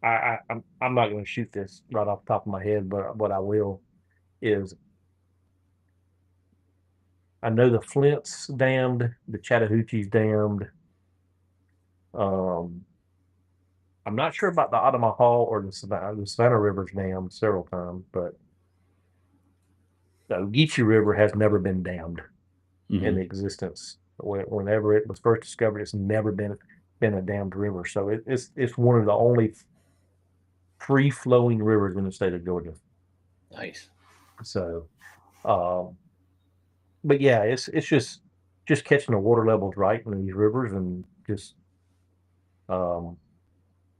I'm not going to shoot this right off the top of my head, but what I will is I know the Flint's dammed, the Chattahoochee's damned. Um, I'm not sure about the Ottamaha or the Savannah. The Savannah River's dammed several times, but the Ogeechee River has never been dammed in Mhm. existence. Whenever it was first discovered, it's never been a dammed river. So it's one of the only free flowing rivers in the state of Georgia. Nice. So, um, but yeah, it's just catching the water levels right in these rivers and just um,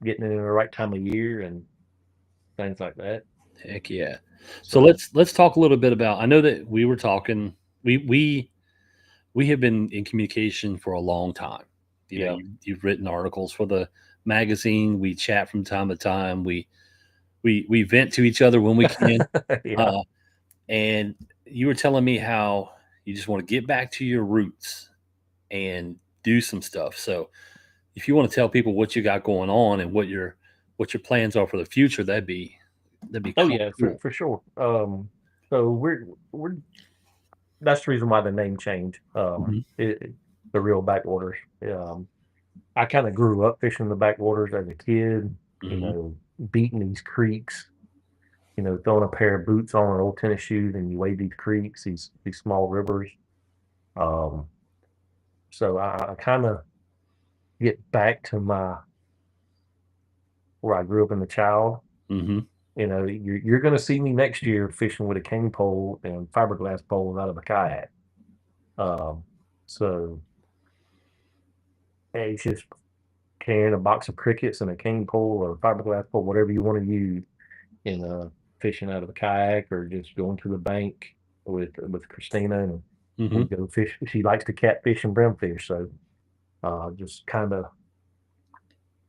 getting it in the right time of year and things like that. Heck yeah. So So let's talk a little bit about. I know that we were talking. We have been in communication for a long time. yeah, You've written articles for the magazine. We chat from time to time. We vent to each other when we can. yeah. Uh, and you were telling me how you just want to get back to your roots and do some stuff. So if you want to tell people what you got going on and what your plans are for the future, that'd be Oh kind of yeah, cool. for sure. So we're that's the reason why the name changed. Mhm. The Reel Backwaters. Um, I kind of grew up fishing the backwaters as a kid. Mhm. Beating these creeks. Throwing a pair of boots on an old tennis shoes, and you wade these creeks, these small rivers. Um, so I kind of get back to my where I grew up in the child. Mhm. You're going to see me next year fishing with a cane pole and fiberglass poles out of a kayak. Um, so hey, it's just carrying a box of crickets and a cane pole or a fiberglass pole, whatever you want to use, and fishing out of a kayak or just going to the bank with Christina and we Mhm. go fish. She likes to catfish and brimfish, so just kind of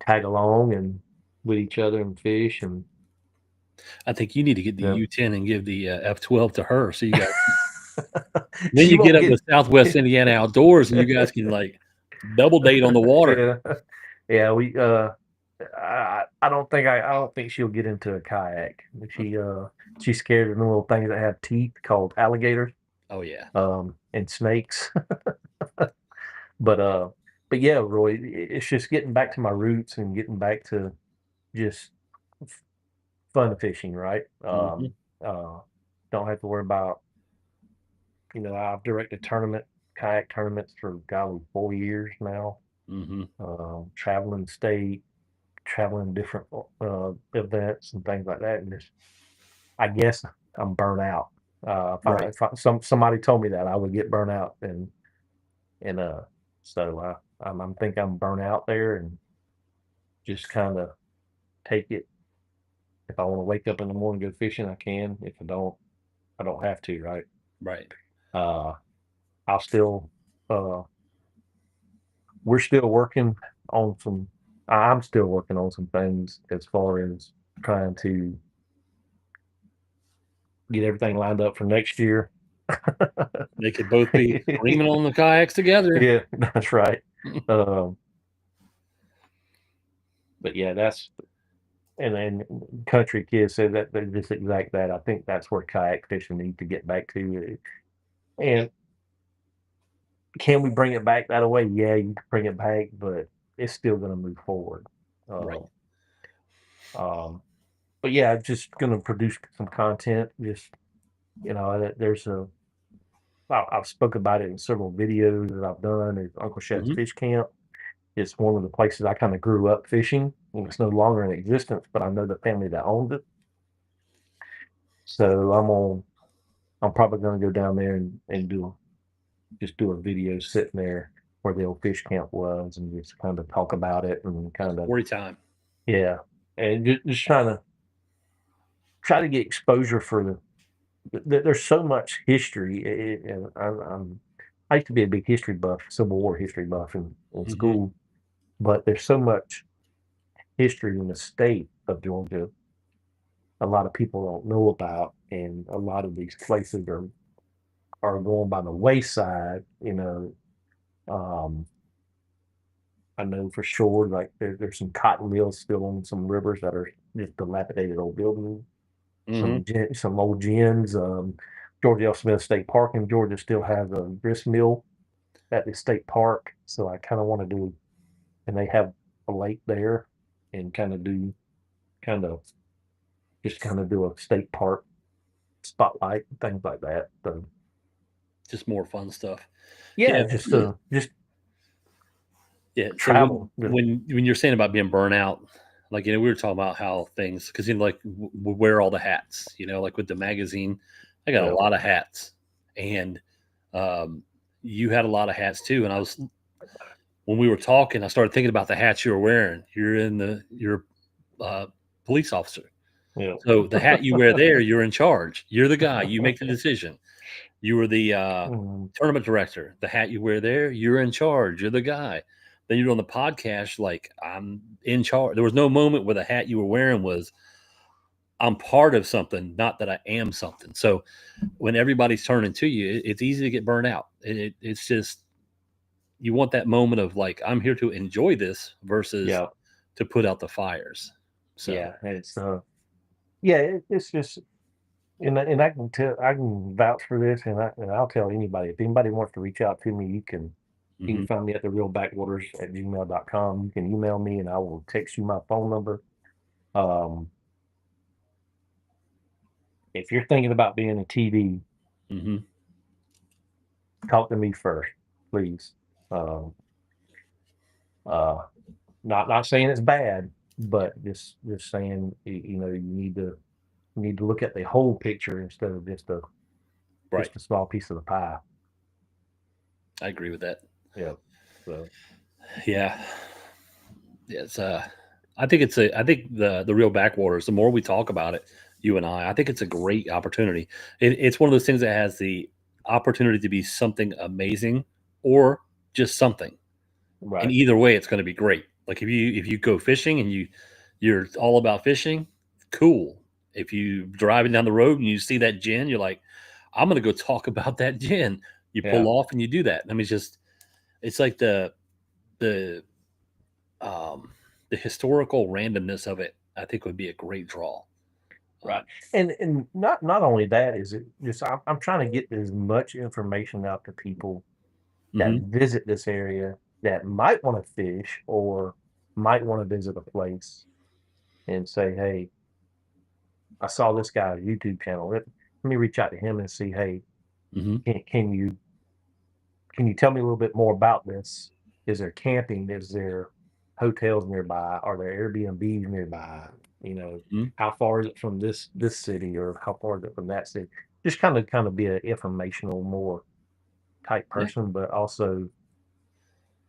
tag along and with each other and fish and I think you need to get the you U10 and give the F12 to her, so you guys. Then she you get won't up get with Southwest Indiana Outdoors, and you guys can like double date on the water. yeah. Yeah, we I don't think she'll get into a kayak. She's scared of the little things that have teeth called alligators, Oh yeah. and snakes. But but yeah, Roy, it's just getting back to my roots and getting back to just f- fun fishing, right? Mhm. Don't have to worry about, I've directed kayak tournaments for golly 4 years now. Mm-hmm. Traveling state, traveling different events and things like that. And I guess I'm burnt out. Right. Somebody told me that I would get burnt out, and so I'm think I'm burnt out there, and just kind of take it. If I want to wake up in the morning and go fishing, I can. If I don't have to. Right. Right. Uh, I'll still. We're still working on some. I'm still working on some things as far as trying to get everything lined up for next year. They could both be screaming on the kayaks together. Yeah, that's right. But yeah, and then country kids say that they're just exact that. I think that's where kayak fishing needs to get back to. And can we bring it back that way? Yeah, you can bring it back, but it's still going to move forward. Right. But yeah, just going to produce some content. Just there's I've spoken about it in several videos that I've done at Uncle Shad's Mm-hmm. Fish Camp. It's one of the places I kind of grew up fishing, and it's no longer in existence, but I know the family that owned it. So I'm probably going to go down there and do a video sitting there where the old fish camp was, and just kind of talk about it, and kind of, Story time. yeah, and just try to get exposure for there's so much history. And I used to be a big history buff, Civil War history buff in Mm-hmm. school, but there's so much history in the state of Georgia a lot of people don't know about, and a lot of these places are going by the wayside. I know for sure, like there's some cotton mills still on some rivers that are just dilapidated old buildings. Mm-hmm. Some old gins. Georgia L. Smith State Park in Georgia still has a grist mill at the state park, so I kind of want to do, and they have a lake there, and kind of kind of do a state park spotlight, things like that. So Just more fun stuff. yeah, Yeah. just Yeah. So travel. when you're saying about being burnt out, like, we were talking about how things, because, like, we wear all the hats, like with the magazine, I got Yeah. a lot of hats, and you had a lot of hats too. And when we were talking, I started thinking about the hats you were wearing. You're a police officer. Yeah. So the hat you wear there, you're in charge. You're the guy. You make the decision. You were the tournament director. The hat you wear there, you're in charge. You're the guy. Then you're on the podcast, like, I'm in charge. There was no moment where the hat you were wearing was, I'm part of something, not that I am something. So when everybody's turning to you, it's easy to get burnt out. It's just, you want that moment of, like, I'm here to enjoy this versus Yeah. to put out the fires. So Yeah. It's just, and I can vouch for this, and I'll tell anybody, if anybody wants to reach out to me, you can mhm. find me at the reelbackwaters@gmail.com. You can email me, and I will text you my phone number. If you're thinking about being a TD, Mhm. talk to me first, please. Um, uh, not saying it's bad, but just saying, you need to look at the whole picture instead of Right. just a small piece of the pie. I agree with that. Yeah. So Yeah. It's I think the Reel Backwaters, the more we talk about it, you and I think it's a great opportunity. It's one of those things that has the opportunity to be something amazing or just something. And right. either way, it's going to be great. Like, if you go fishing and you're all about fishing, cool. If you driving down the road and you see that gin, you're like, I'm going to go talk about that gin. You Yeah. pull off and you do that. I mean, it's like the um, the historical randomness of it, I think, would be a great draw. Right. And not only that, is it just I'm trying to get as much information out to people that Mhm. visit this area that might want to fish or might want to visit a place, and say, hey, I saw this guy's YouTube channel. Let me reach out to him and see, hey, Hmm. can you tell me a little bit more about this? Is there camping? Is there hotels nearby? Are there Airbnbs nearby? You know, Hmm. how far is it from this city, or how far is it from that city? Just kind of be an informational, more type Yeah. person, but also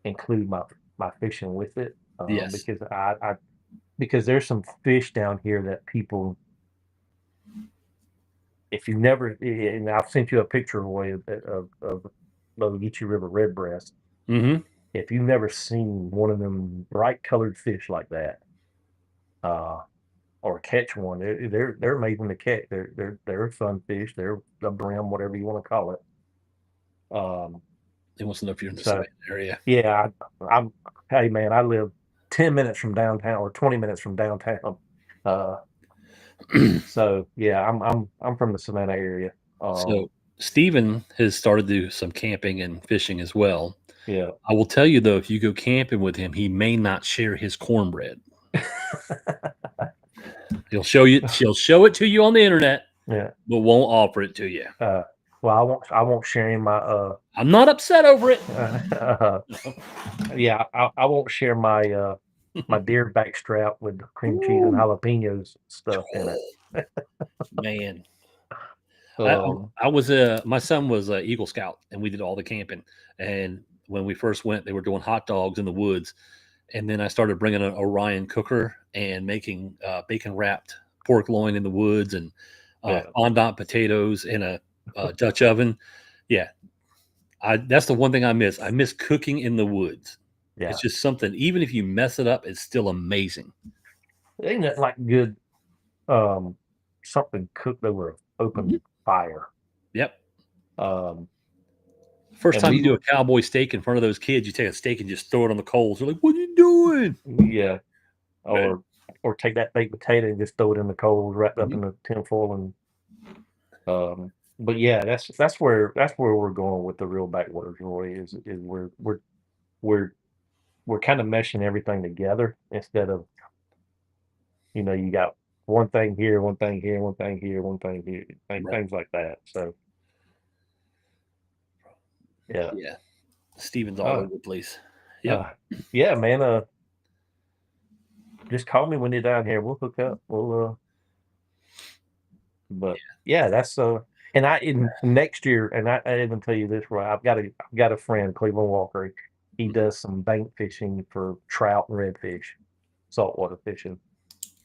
include my fishing with it, Yes. because because there's some fish down here that people, if you never, and I've sent you a picture of the Geechee River redbreast. Hmm. If you've never seen one of them bright colored fish like that, uh, or catch one, they're amazing to catch. They're a fun fish. They're a brim, whatever you want to call it. Um, He wants to know if you're in the so Savannah area. yeah, I'm. Hey man, I live 10 minutes from downtown, or 20 minutes from downtown. Uh, so yeah, I'm from the Savannah area. So Stephen has started to do some camping and fishing as well. Yeah. I will tell you though, if you go camping with him, he may not share his cornbread. She'll show it to you on the internet, Yeah. but won't offer it to you. Uh, well, I won't share my I'm not upset over it. yeah, I won't share my deer back strap with cream cheese and Ooh, jalapenos stuff in it. man. I, I Um, I was my son was a Eagle Scout, and we did all the camping. And when we first went, they were doing hot dogs in the woods, and then I started bringing an Orion cooker and making bacon wrapped pork loin in the woods, and yeah, fondant potatoes in a Dutch oven. Yeah, that's the one thing I miss. I miss cooking in the woods. yeah. It's just something. Even if you mess it up, it's still amazing. Ain't that like good um something cooked over Mhm. open fire? Yep. Um, First and time we you do a were, cowboy steak in front of those kids, you take a steak and just throw it on the coals. They're like, "What are you doing?" yeah, Man. or take that baked potato and just throw it in the coals wrapped up Mhm. in a tinfoil. And but yeah, that's where we're going with the real backwaters, Roy. Is we're we're kind of meshing everything together, instead of, you got one thing here, one thing here, one thing here, one thing here, Right. things like that. So yeah. Yeah. Steven's all uh, over the place. Yep. uh yeah, man, just call me when you're down here, we'll hook up, but yeah, that's and in next year, and I didn't even tell you this, right? I've got a friend, Cleveland Walker. He Mhm. does some bank fishing for trout and redfish, saltwater fishing.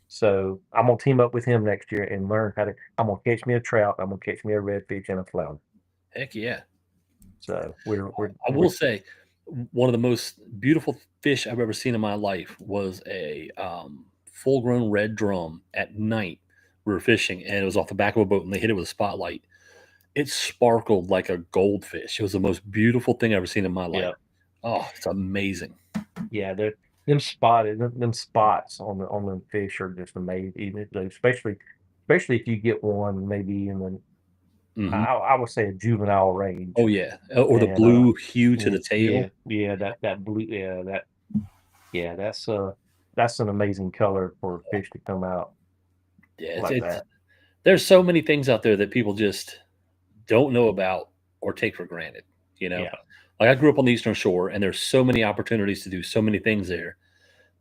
So I'm gonna team up with him next year and learn how to. I'm gonna catch me a trout. I'm gonna catch me a redfish and a flounder. Heck yeah. So we're we're, I we're will say one of the most beautiful fish I've ever seen in my life was a full grown red drum at night. We were fishing and it was off the back of a boat and they hit it with a spotlight. It sparkled like a goldfish. It was the most beautiful thing I've ever seen in my life. yeah, Oh, it's amazing. yeah. Them spots on them fish are just amazing. Especially if you get one maybe in the, Hmm. I would say, a juvenile range. Oh yeah, or the And blue hue to yeah, the tail. yeah, that blue, yeah, that's an amazing color for a fish to come out Yeah, like that. there's so many things out there that people just don't know about or take for granted. You know, Yeah, like I grew up on the Eastern Shore, and there's so many opportunities to do so many things there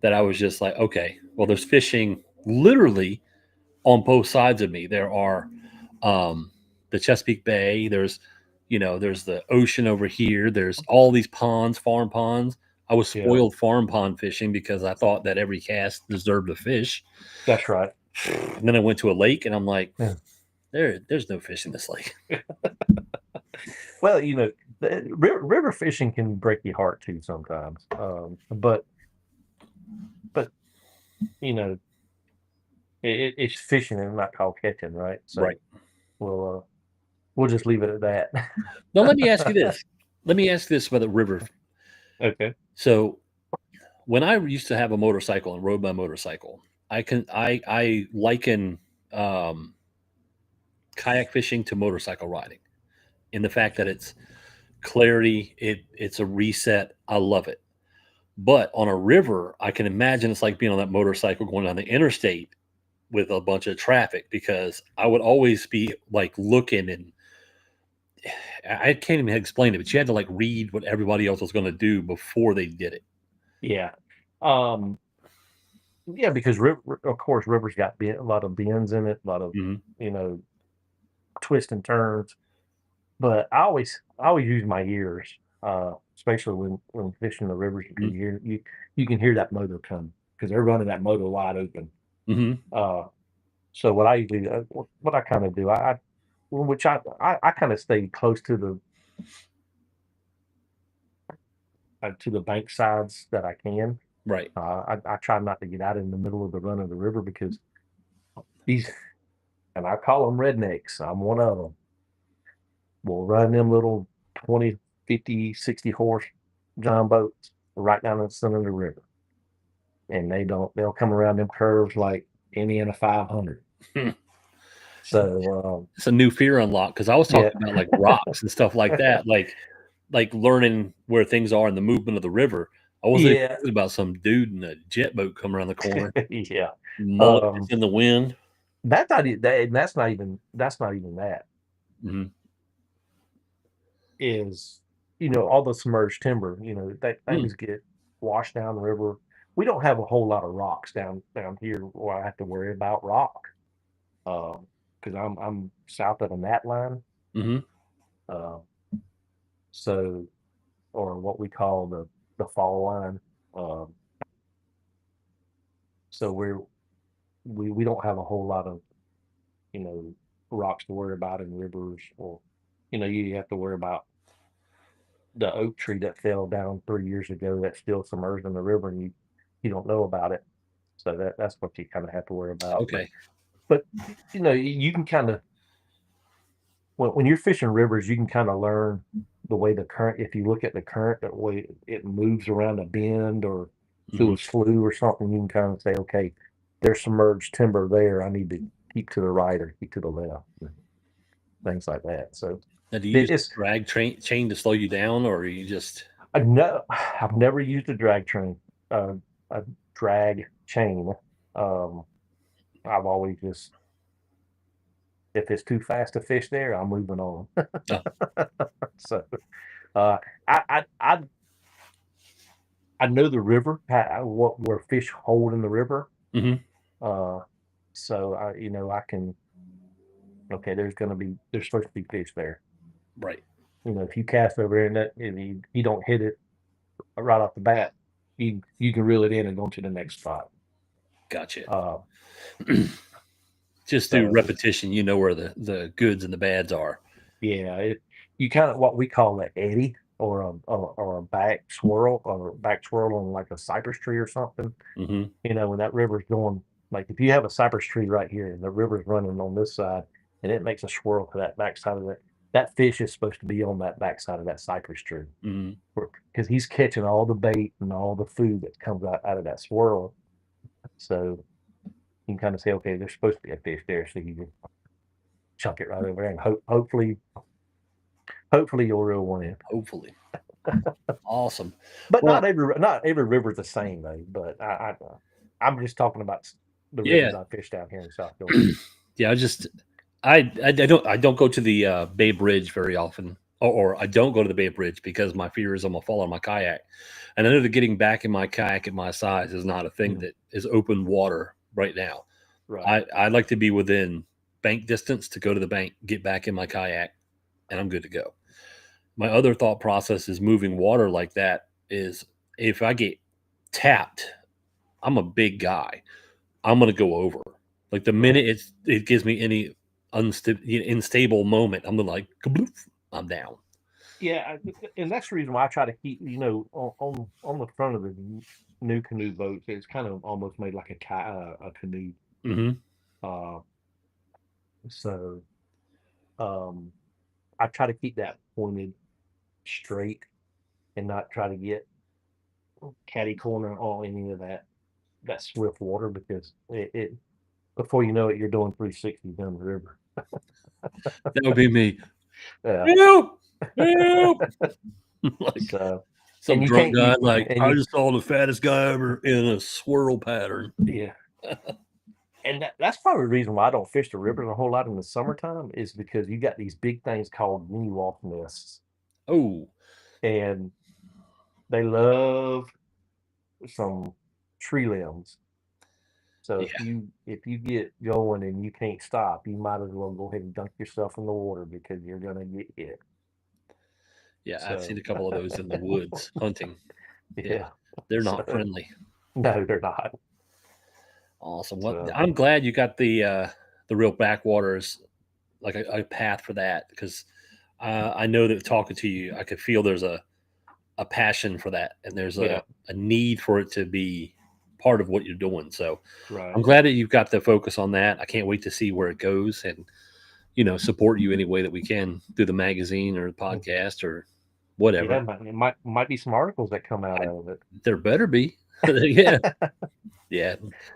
that I was just like, okay, well, there's fishing literally on both sides of me. There are the Chesapeake Bay. There's the ocean over here. There's all these ponds, farm ponds. I was yeah, spoiled farm pond fishing because I thought that every cast deserved a fish. that's right. And then I went to a lake, and I'm like, Yeah. there's no fish in this lake. Well, the river fishing can break your heart too sometimes. But you know, it's fishing and not called catching, right? Right. So we'll just leave it at that. Now, let me ask you this. Let me ask this about the river. Okay. So, when I used to have a motorcycle and rode my motorcycle, I liken um, kayak fishing to motorcycle riding in the fact that it's clarity, it's a reset. I love it. But on a river, I can imagine it's like being on that motorcycle going down the interstate with a bunch of traffic, because I would always be like looking, and I can't even explain it, but you had to like read what everybody else was going to do before they did it. Yeah. Um, yeah, because of course, rivers got a lot of bends in it, a lot of, Hmm. you know, twists and turns. But I always use my ears, especially when fishing the rivers, because Hmm. you can hear that motor coming because they're running that motor wide open. Hmm. Uh, so what I usually what I kind of do, which I kind of stay close to the bank sides that I can. Right. I try not to get out in the middle of the run of the river because these, and I call them rednecks. I'm one of them. Will run them little 20, 50, 60 horse John boats right down in the center of the river. And they'll come around them curves like any in a 500. So, It's a new fear unlock, because I was yeah. talking about like rocks and stuff like that, like learning where things are in the movement of the river. I wasn't even Yeah. thinking about some dude in a jet boat coming around the corner, Yeah. mullet Um, in the wind. that's not e- that, and that's not even that Hmm. is, all the submerged timber, that Mm. things get washed down the river. We don't have a whole lot of rocks down here where I have to worry about rock. Because I'm south of the gnat line. Hmm. Uh, so, or what we call the fall line. Um, so we don't have a whole lot of, you know, rocks to worry about in rivers, or, you have to worry about the oak tree that fell down 3 years ago that's still submerged in the river, and you don't know about it. So that's what you kind of have to worry about. But Okay. but you can kind of, when you're fishing rivers, you can kind of learn the way the current. If you look at the current, the way it moves around a bend or through Hmm. a slough or something, you can kind of say, okay, there's submerged timber there. I need to keep to the right or keep to the left, and things like that. So Now, do you use it's drag chain to slow you down, or you just? I've never used a drag chain. Um, I've always just, if it's too fast to fish there, I'm moving on. Oh. So, uh, I I I I know the river, what where fish hold in the river. Hmm. Uh, so I can, okay, there's supposed to be fish there. Right. If you cast over there and you don't hit it right off the bat, you can reel it in and go to the next spot. Gotcha. Uh, Just through so repetition, you know where the goods and the bads are. yeah, you kind of what we call an eddy, or a back swirl on like a cypress tree or something. Hmm. When that river's going, like if you have a cypress tree right here and the river's running on this side and it makes a swirl to that backside of that fish is supposed to be on that backside of that cypress tree, Hmm. because he's catching all the bait and all the food that comes out of that swirl. So you can kind of say, okay, there's supposed to be a fish there, so you just chuck it right over there and hopefully you'll reel one in. Hopefully. Awesome. But Well, not every river's the same though. But I'm just talking about the yeah. rivers I fish down here in South Georgia. Yeah, I don't go to the Bay Bridge very often, or I don't go to the Bay Bridge because my fear is I'm gonna fall on my kayak, and I know that getting back in my kayak at my size is not a thing Mm, that is open water right now. right. I like to be within bank distance to go to the bank, get back in my kayak, and I'm good to go. My other thought process is moving water like that is, if I get tapped, I'm a big guy. I'm gonna go over. Like the Right. minute it gives me any unstable moment, I'm gonna like kabloof, I'm down. Yeah, and that's the reason why I try to keep, on the front of the new canoe boats. It's kind of almost made like a canoe. Hmm. Uh, so um, I try to keep that pointed straight and not try to get catty corner on any of that swift water, because it before you know it, you're doing 360 down the river. That would be me. Yeah. Help! Help! Like So, and some you drunk can't guy. you Like, and I you just saw the fattest guy ever in a swirl pattern. yeah, And that's probably the reason why I don't fish the rivers a whole lot in the summertime is because you got these big things called mini walk nests, Oh, and they love some tree limbs. So yeah, if you get going and you can't stop, you might as well go ahead and dunk yourself in the water because you're gonna get hit. yeah. I've seen So a couple of those in the woods hunting. Yeah, yeah, they're not so friendly. no, they're not. Awesome. Well, So I'm glad you got the real backwaters, like a path for that, because I know that talking to you, I could feel there's a passion for that, and there's yeah, a need for it to be part of what you're doing. So I'm right. glad that you've got the focus on that. I can't wait to see where it goes, and support you any way that we can through the magazine or the podcast or Yeah, whatever. it might be some articles that come out I, of it. there better be. Yeah, yeah.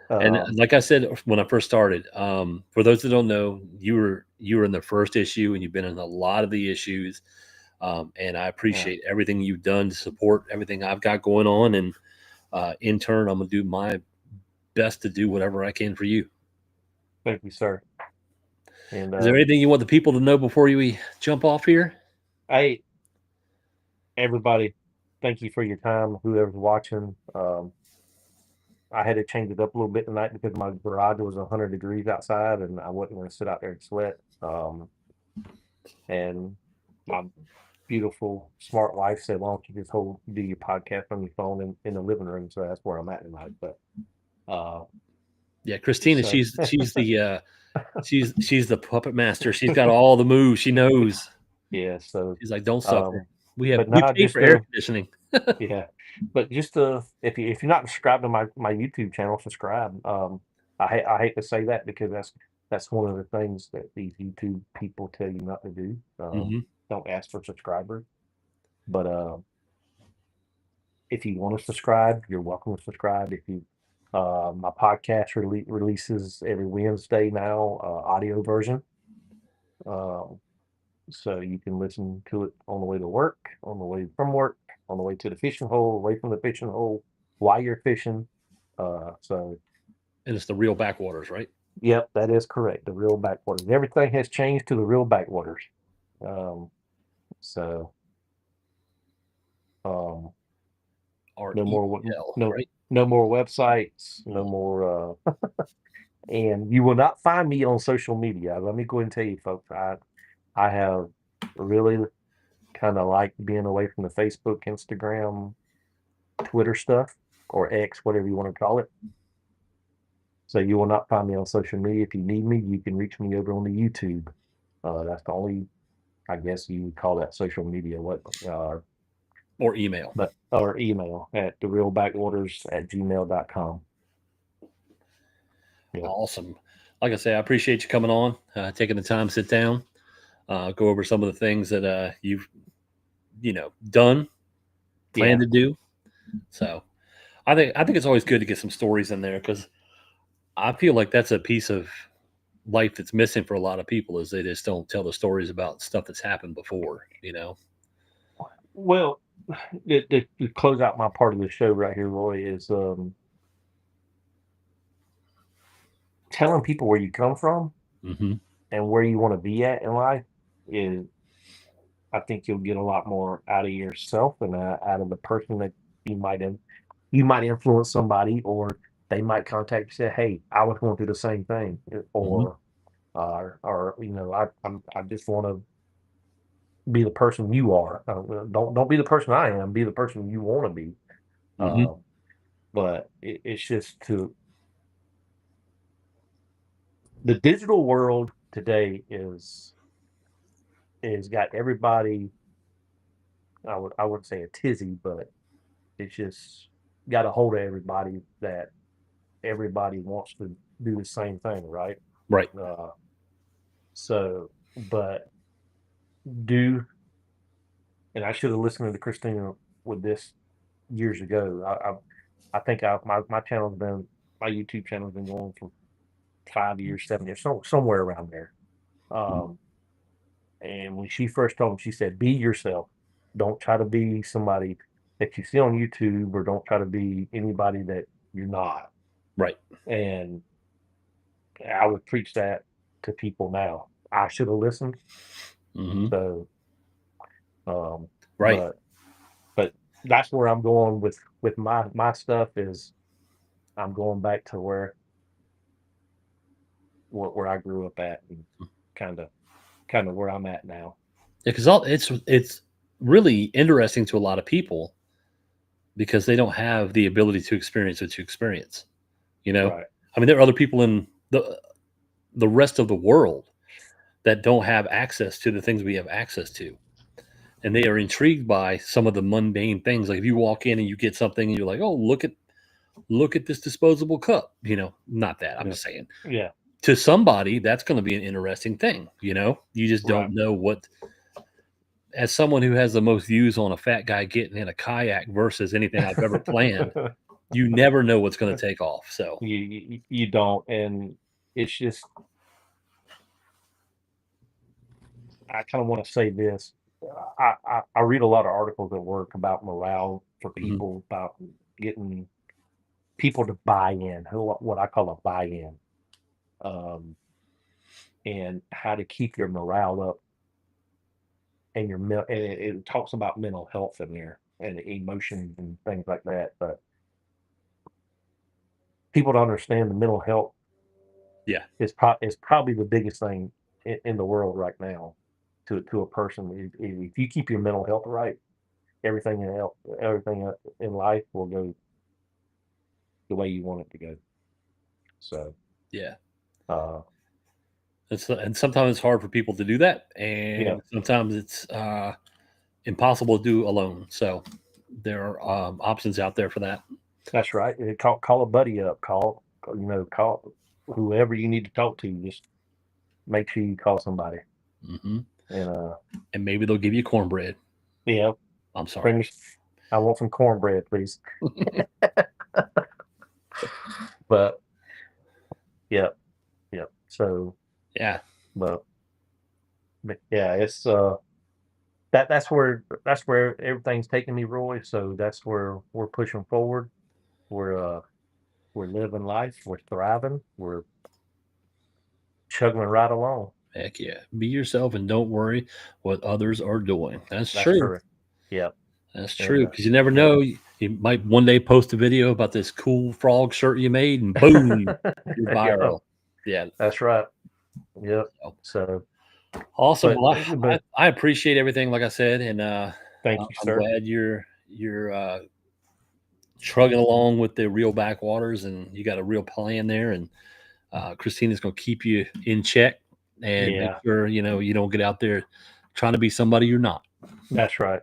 And Um, like I said when I first started, for those that don't know, you were in the first issue, and you've been in a lot of the issues. And I yeah, appreciate everything you've done to support everything I've got going on. And in turn, I'm gonna do my best to do whatever I can for you. thank you, sir. And Is there anything you want the people to know before we jump off here? hey, everybody, thank you for your time. Whoever's watching, I had to change it up a little bit tonight because my garage was 100 degrees outside, and I wasn't going to sit out there and sweat. And my beautiful, smart wife said, "Why don't you just do your podcast on your phone in the living room?" So that's where I'm at tonight. But uh, Yeah, Christina, so she's the puppet master. She's got all the moves. She knows. yeah, so She's like, don't suffer. um, but We not pay for just air conditioning. yeah, but just if you're not subscribed to my YouTube channel, subscribe. I hate to say that because that's one of the things that these YouTube people tell you not to do. Hmm. Don't ask for subscribers, but if you want to subscribe, you're welcome to subscribe. If you My podcast releases every Wednesday now, audio version. Um, so you can listen to it on the way to work, on the way from work, on the way to the fishing hole, away from the fishing hole, while you're fishing. So And it's the real backwaters, right? yep, that is correct. The real backwaters. Everything has changed to the real backwaters. Um, so um, no more REL, no right? no more websites, no more and you will not find me on social media. Let me go ahead and tell you folks, I have really kind of like being away from the Facebook, Instagram, Twitter stuff, or X, whatever you want to call it. So you will not find me on social media. If you need me, you can reach me over on the YouTube. That's the only, I guess you would call that social media. Or email. But or email at therealbackwaters@gmail.com. Yeah, Awesome. Like I say, I appreciate you coming on, taking the time to sit down, go over some of the things that you've done, plan yeah, to do. So I think it's always good to get some stories in there, because I feel like that's a piece of life that's missing for a lot of people, is they just don't tell the stories about stuff that's happened before. well, to close out my part of the show right here, Roy, is telling people where you come from Hmm. and where you want to be at in life is, I think you'll get a lot more out of yourself and out of the person that you might you might influence somebody, or they might contact you and say, "Hey, I was going through the same thing," Hmm. or I just want to be the person you are. Don't be the person I am. Be the person you want to be. Hmm. Uh, but it's just to the digital world today is got everybody. I wouldn't say a tizzy, but it's just got a hold of everybody that everybody wants to do the same thing, right? Right. Uh, but do and I should have listened to Christina with this years ago. I think my channel's been my YouTube channel's been going for 5 years, 7 years, somewhere around there. Mhm. Um, and when she first told me, she said, "Be yourself. Don't try to be somebody that you see on YouTube, or don't try to be anybody that you're not." Right. And I would preach that to people now. I should have listened. Hmm. So, Right. but that's where I'm going with my stuff is I'm going back to where I grew up at and kind of where I'm at now. Because it's really interesting to a lot of people because they don't have the ability to experience what you experience. You know, Right. I mean, there are other people in the rest of the world that don't have access to the things we have access to, and they are intrigued by some of the mundane things. Like if you walk in and you get something and you're like, "Oh, look at this disposable cup." You know, not that. I'm Yeah. just saying. Yeah. To somebody, that's going to be an interesting thing. You know, you just don't Right. know what. As someone who has the most views on a fat guy getting in a kayak versus anything I've ever planned, you never know what's going to take off. So, You don't, and it's just I kind of want to say this. I read a lot of articles at work about morale for mhm, people, about getting people to buy in, what I call a buy-in, um, and how to keep your morale up and and it talks about mental health in there and emotions and things like that. But people don't understand the mental health yeah, is probably the biggest thing in the world right now to a person. If you keep your mental health right, everything in life will go the way you want it to go. So, yeah. uh, And sometimes it's hard for people to do that, yeah, and sometimes it's impossible to do alone. So there are options out there for that. that's right. Call a buddy up. Call whoever you need to talk to. Just make sure you call somebody. Hmm. And And maybe they'll give you cornbread. yeah, I'm sorry. bring me. I want some cornbread, please. But yeah, yeah. So, Yeah, but yeah, it's that's where everything's taking me, Roy. So that's where we're pushing forward. We're living life. We're thriving. We're chugging right along. heck yeah. Be yourself and don't worry what others are doing. That's That's true. true. Yeah, That's and true. Because you never yeah. know. You might one day post a video about this cool frog shirt you made, and boom, you're Yeah, viral. Yeah. that's right. Yep. So, So, awesome. but Well, but I appreciate everything, like I said, and thank you, I'm sir. glad you're trugging along with the Reel Backwaters, and you got a real plan there. And Christina's going to keep you in check and make Yeah, sure you don't get out there trying to be somebody you're not. that's right.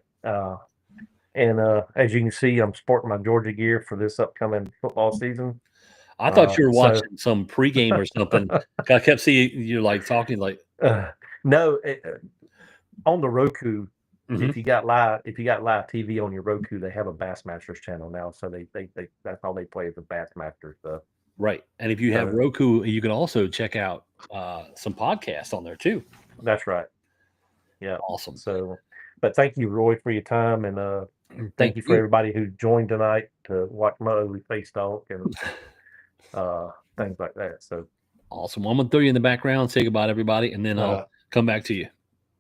And as you can see, I'm sporting my Georgia gear for this upcoming football season. I thought you were So watching some pregame or something. I kept seeing you like talking like, uh, no, on the Roku, mhm, if you got live TV on your Roku, they have a Bassmasters channel now. So they that's all they play is the Bassmasters stuff. right. And if you have So Roku, you can also check out some podcasts on there too. that's right. Yeah. Awesome. So, but thank you, Roy, for your time, and thank Thank you for you. everybody who joined tonight to watch my ugly face talk and things like that. So, Awesome. Well, I'm going to throw you in the background, say goodbye to everybody, and then I'll come back to you.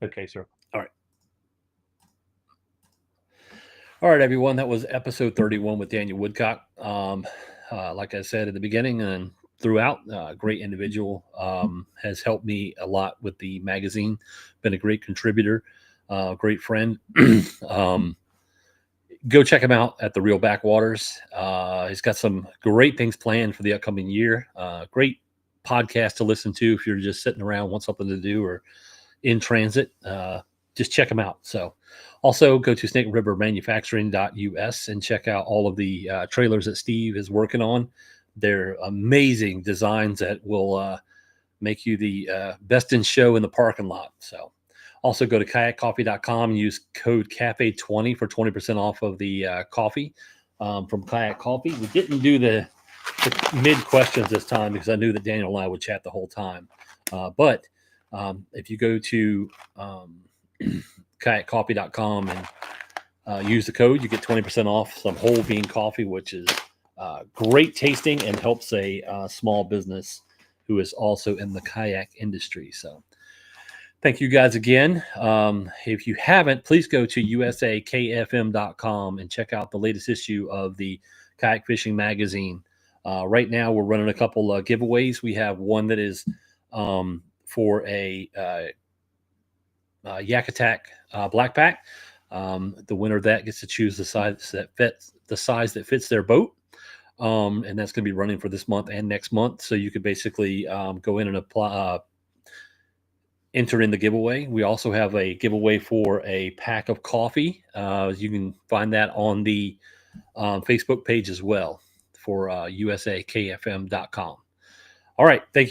okay, sir. All right. All right, everyone. That was episode 31 with Daniel Woodcock. Like I said at the beginning and throughout, great individual, has helped me a lot with the magazine, been a great contributor, great friend. Go check him out at the Reel Backwaters. He's got some great things planned for the upcoming year. Great podcast to listen to if you're just sitting around, want something to do, or in transit. Just check him out. So, also go to snakerivermanufacturing.us and check out all of the trailers that Steve is working on. They're amazing designs that will make you the best in show in the parking lot. So, also go to kayakcoffee.com and use code CAFE20 for 20% off of the coffee from Kayak Coffee. We didn't do the mid questions this time because I knew that Daniel and I would chat the whole time. But if you go to kayakcoffee.com and use the code, you get 20% off some whole bean coffee, which is great tasting and helps a small business who is also in the kayak industry. So thank you guys again. If you haven't, please go to usakfm.com and check out the latest issue of the Kayak Fishing Magazine. Right now, we're running a couple of giveaways. We have one that is for a Yak Attack black pack. The winner of that gets to choose the size that fits their boat. And that's going to be running for this month and next month. So you could basically go in and apply, enter in the giveaway. We also have a giveaway for a pack of coffee. You can find that on the Facebook page as well for usakfm.com. All right. Thank you.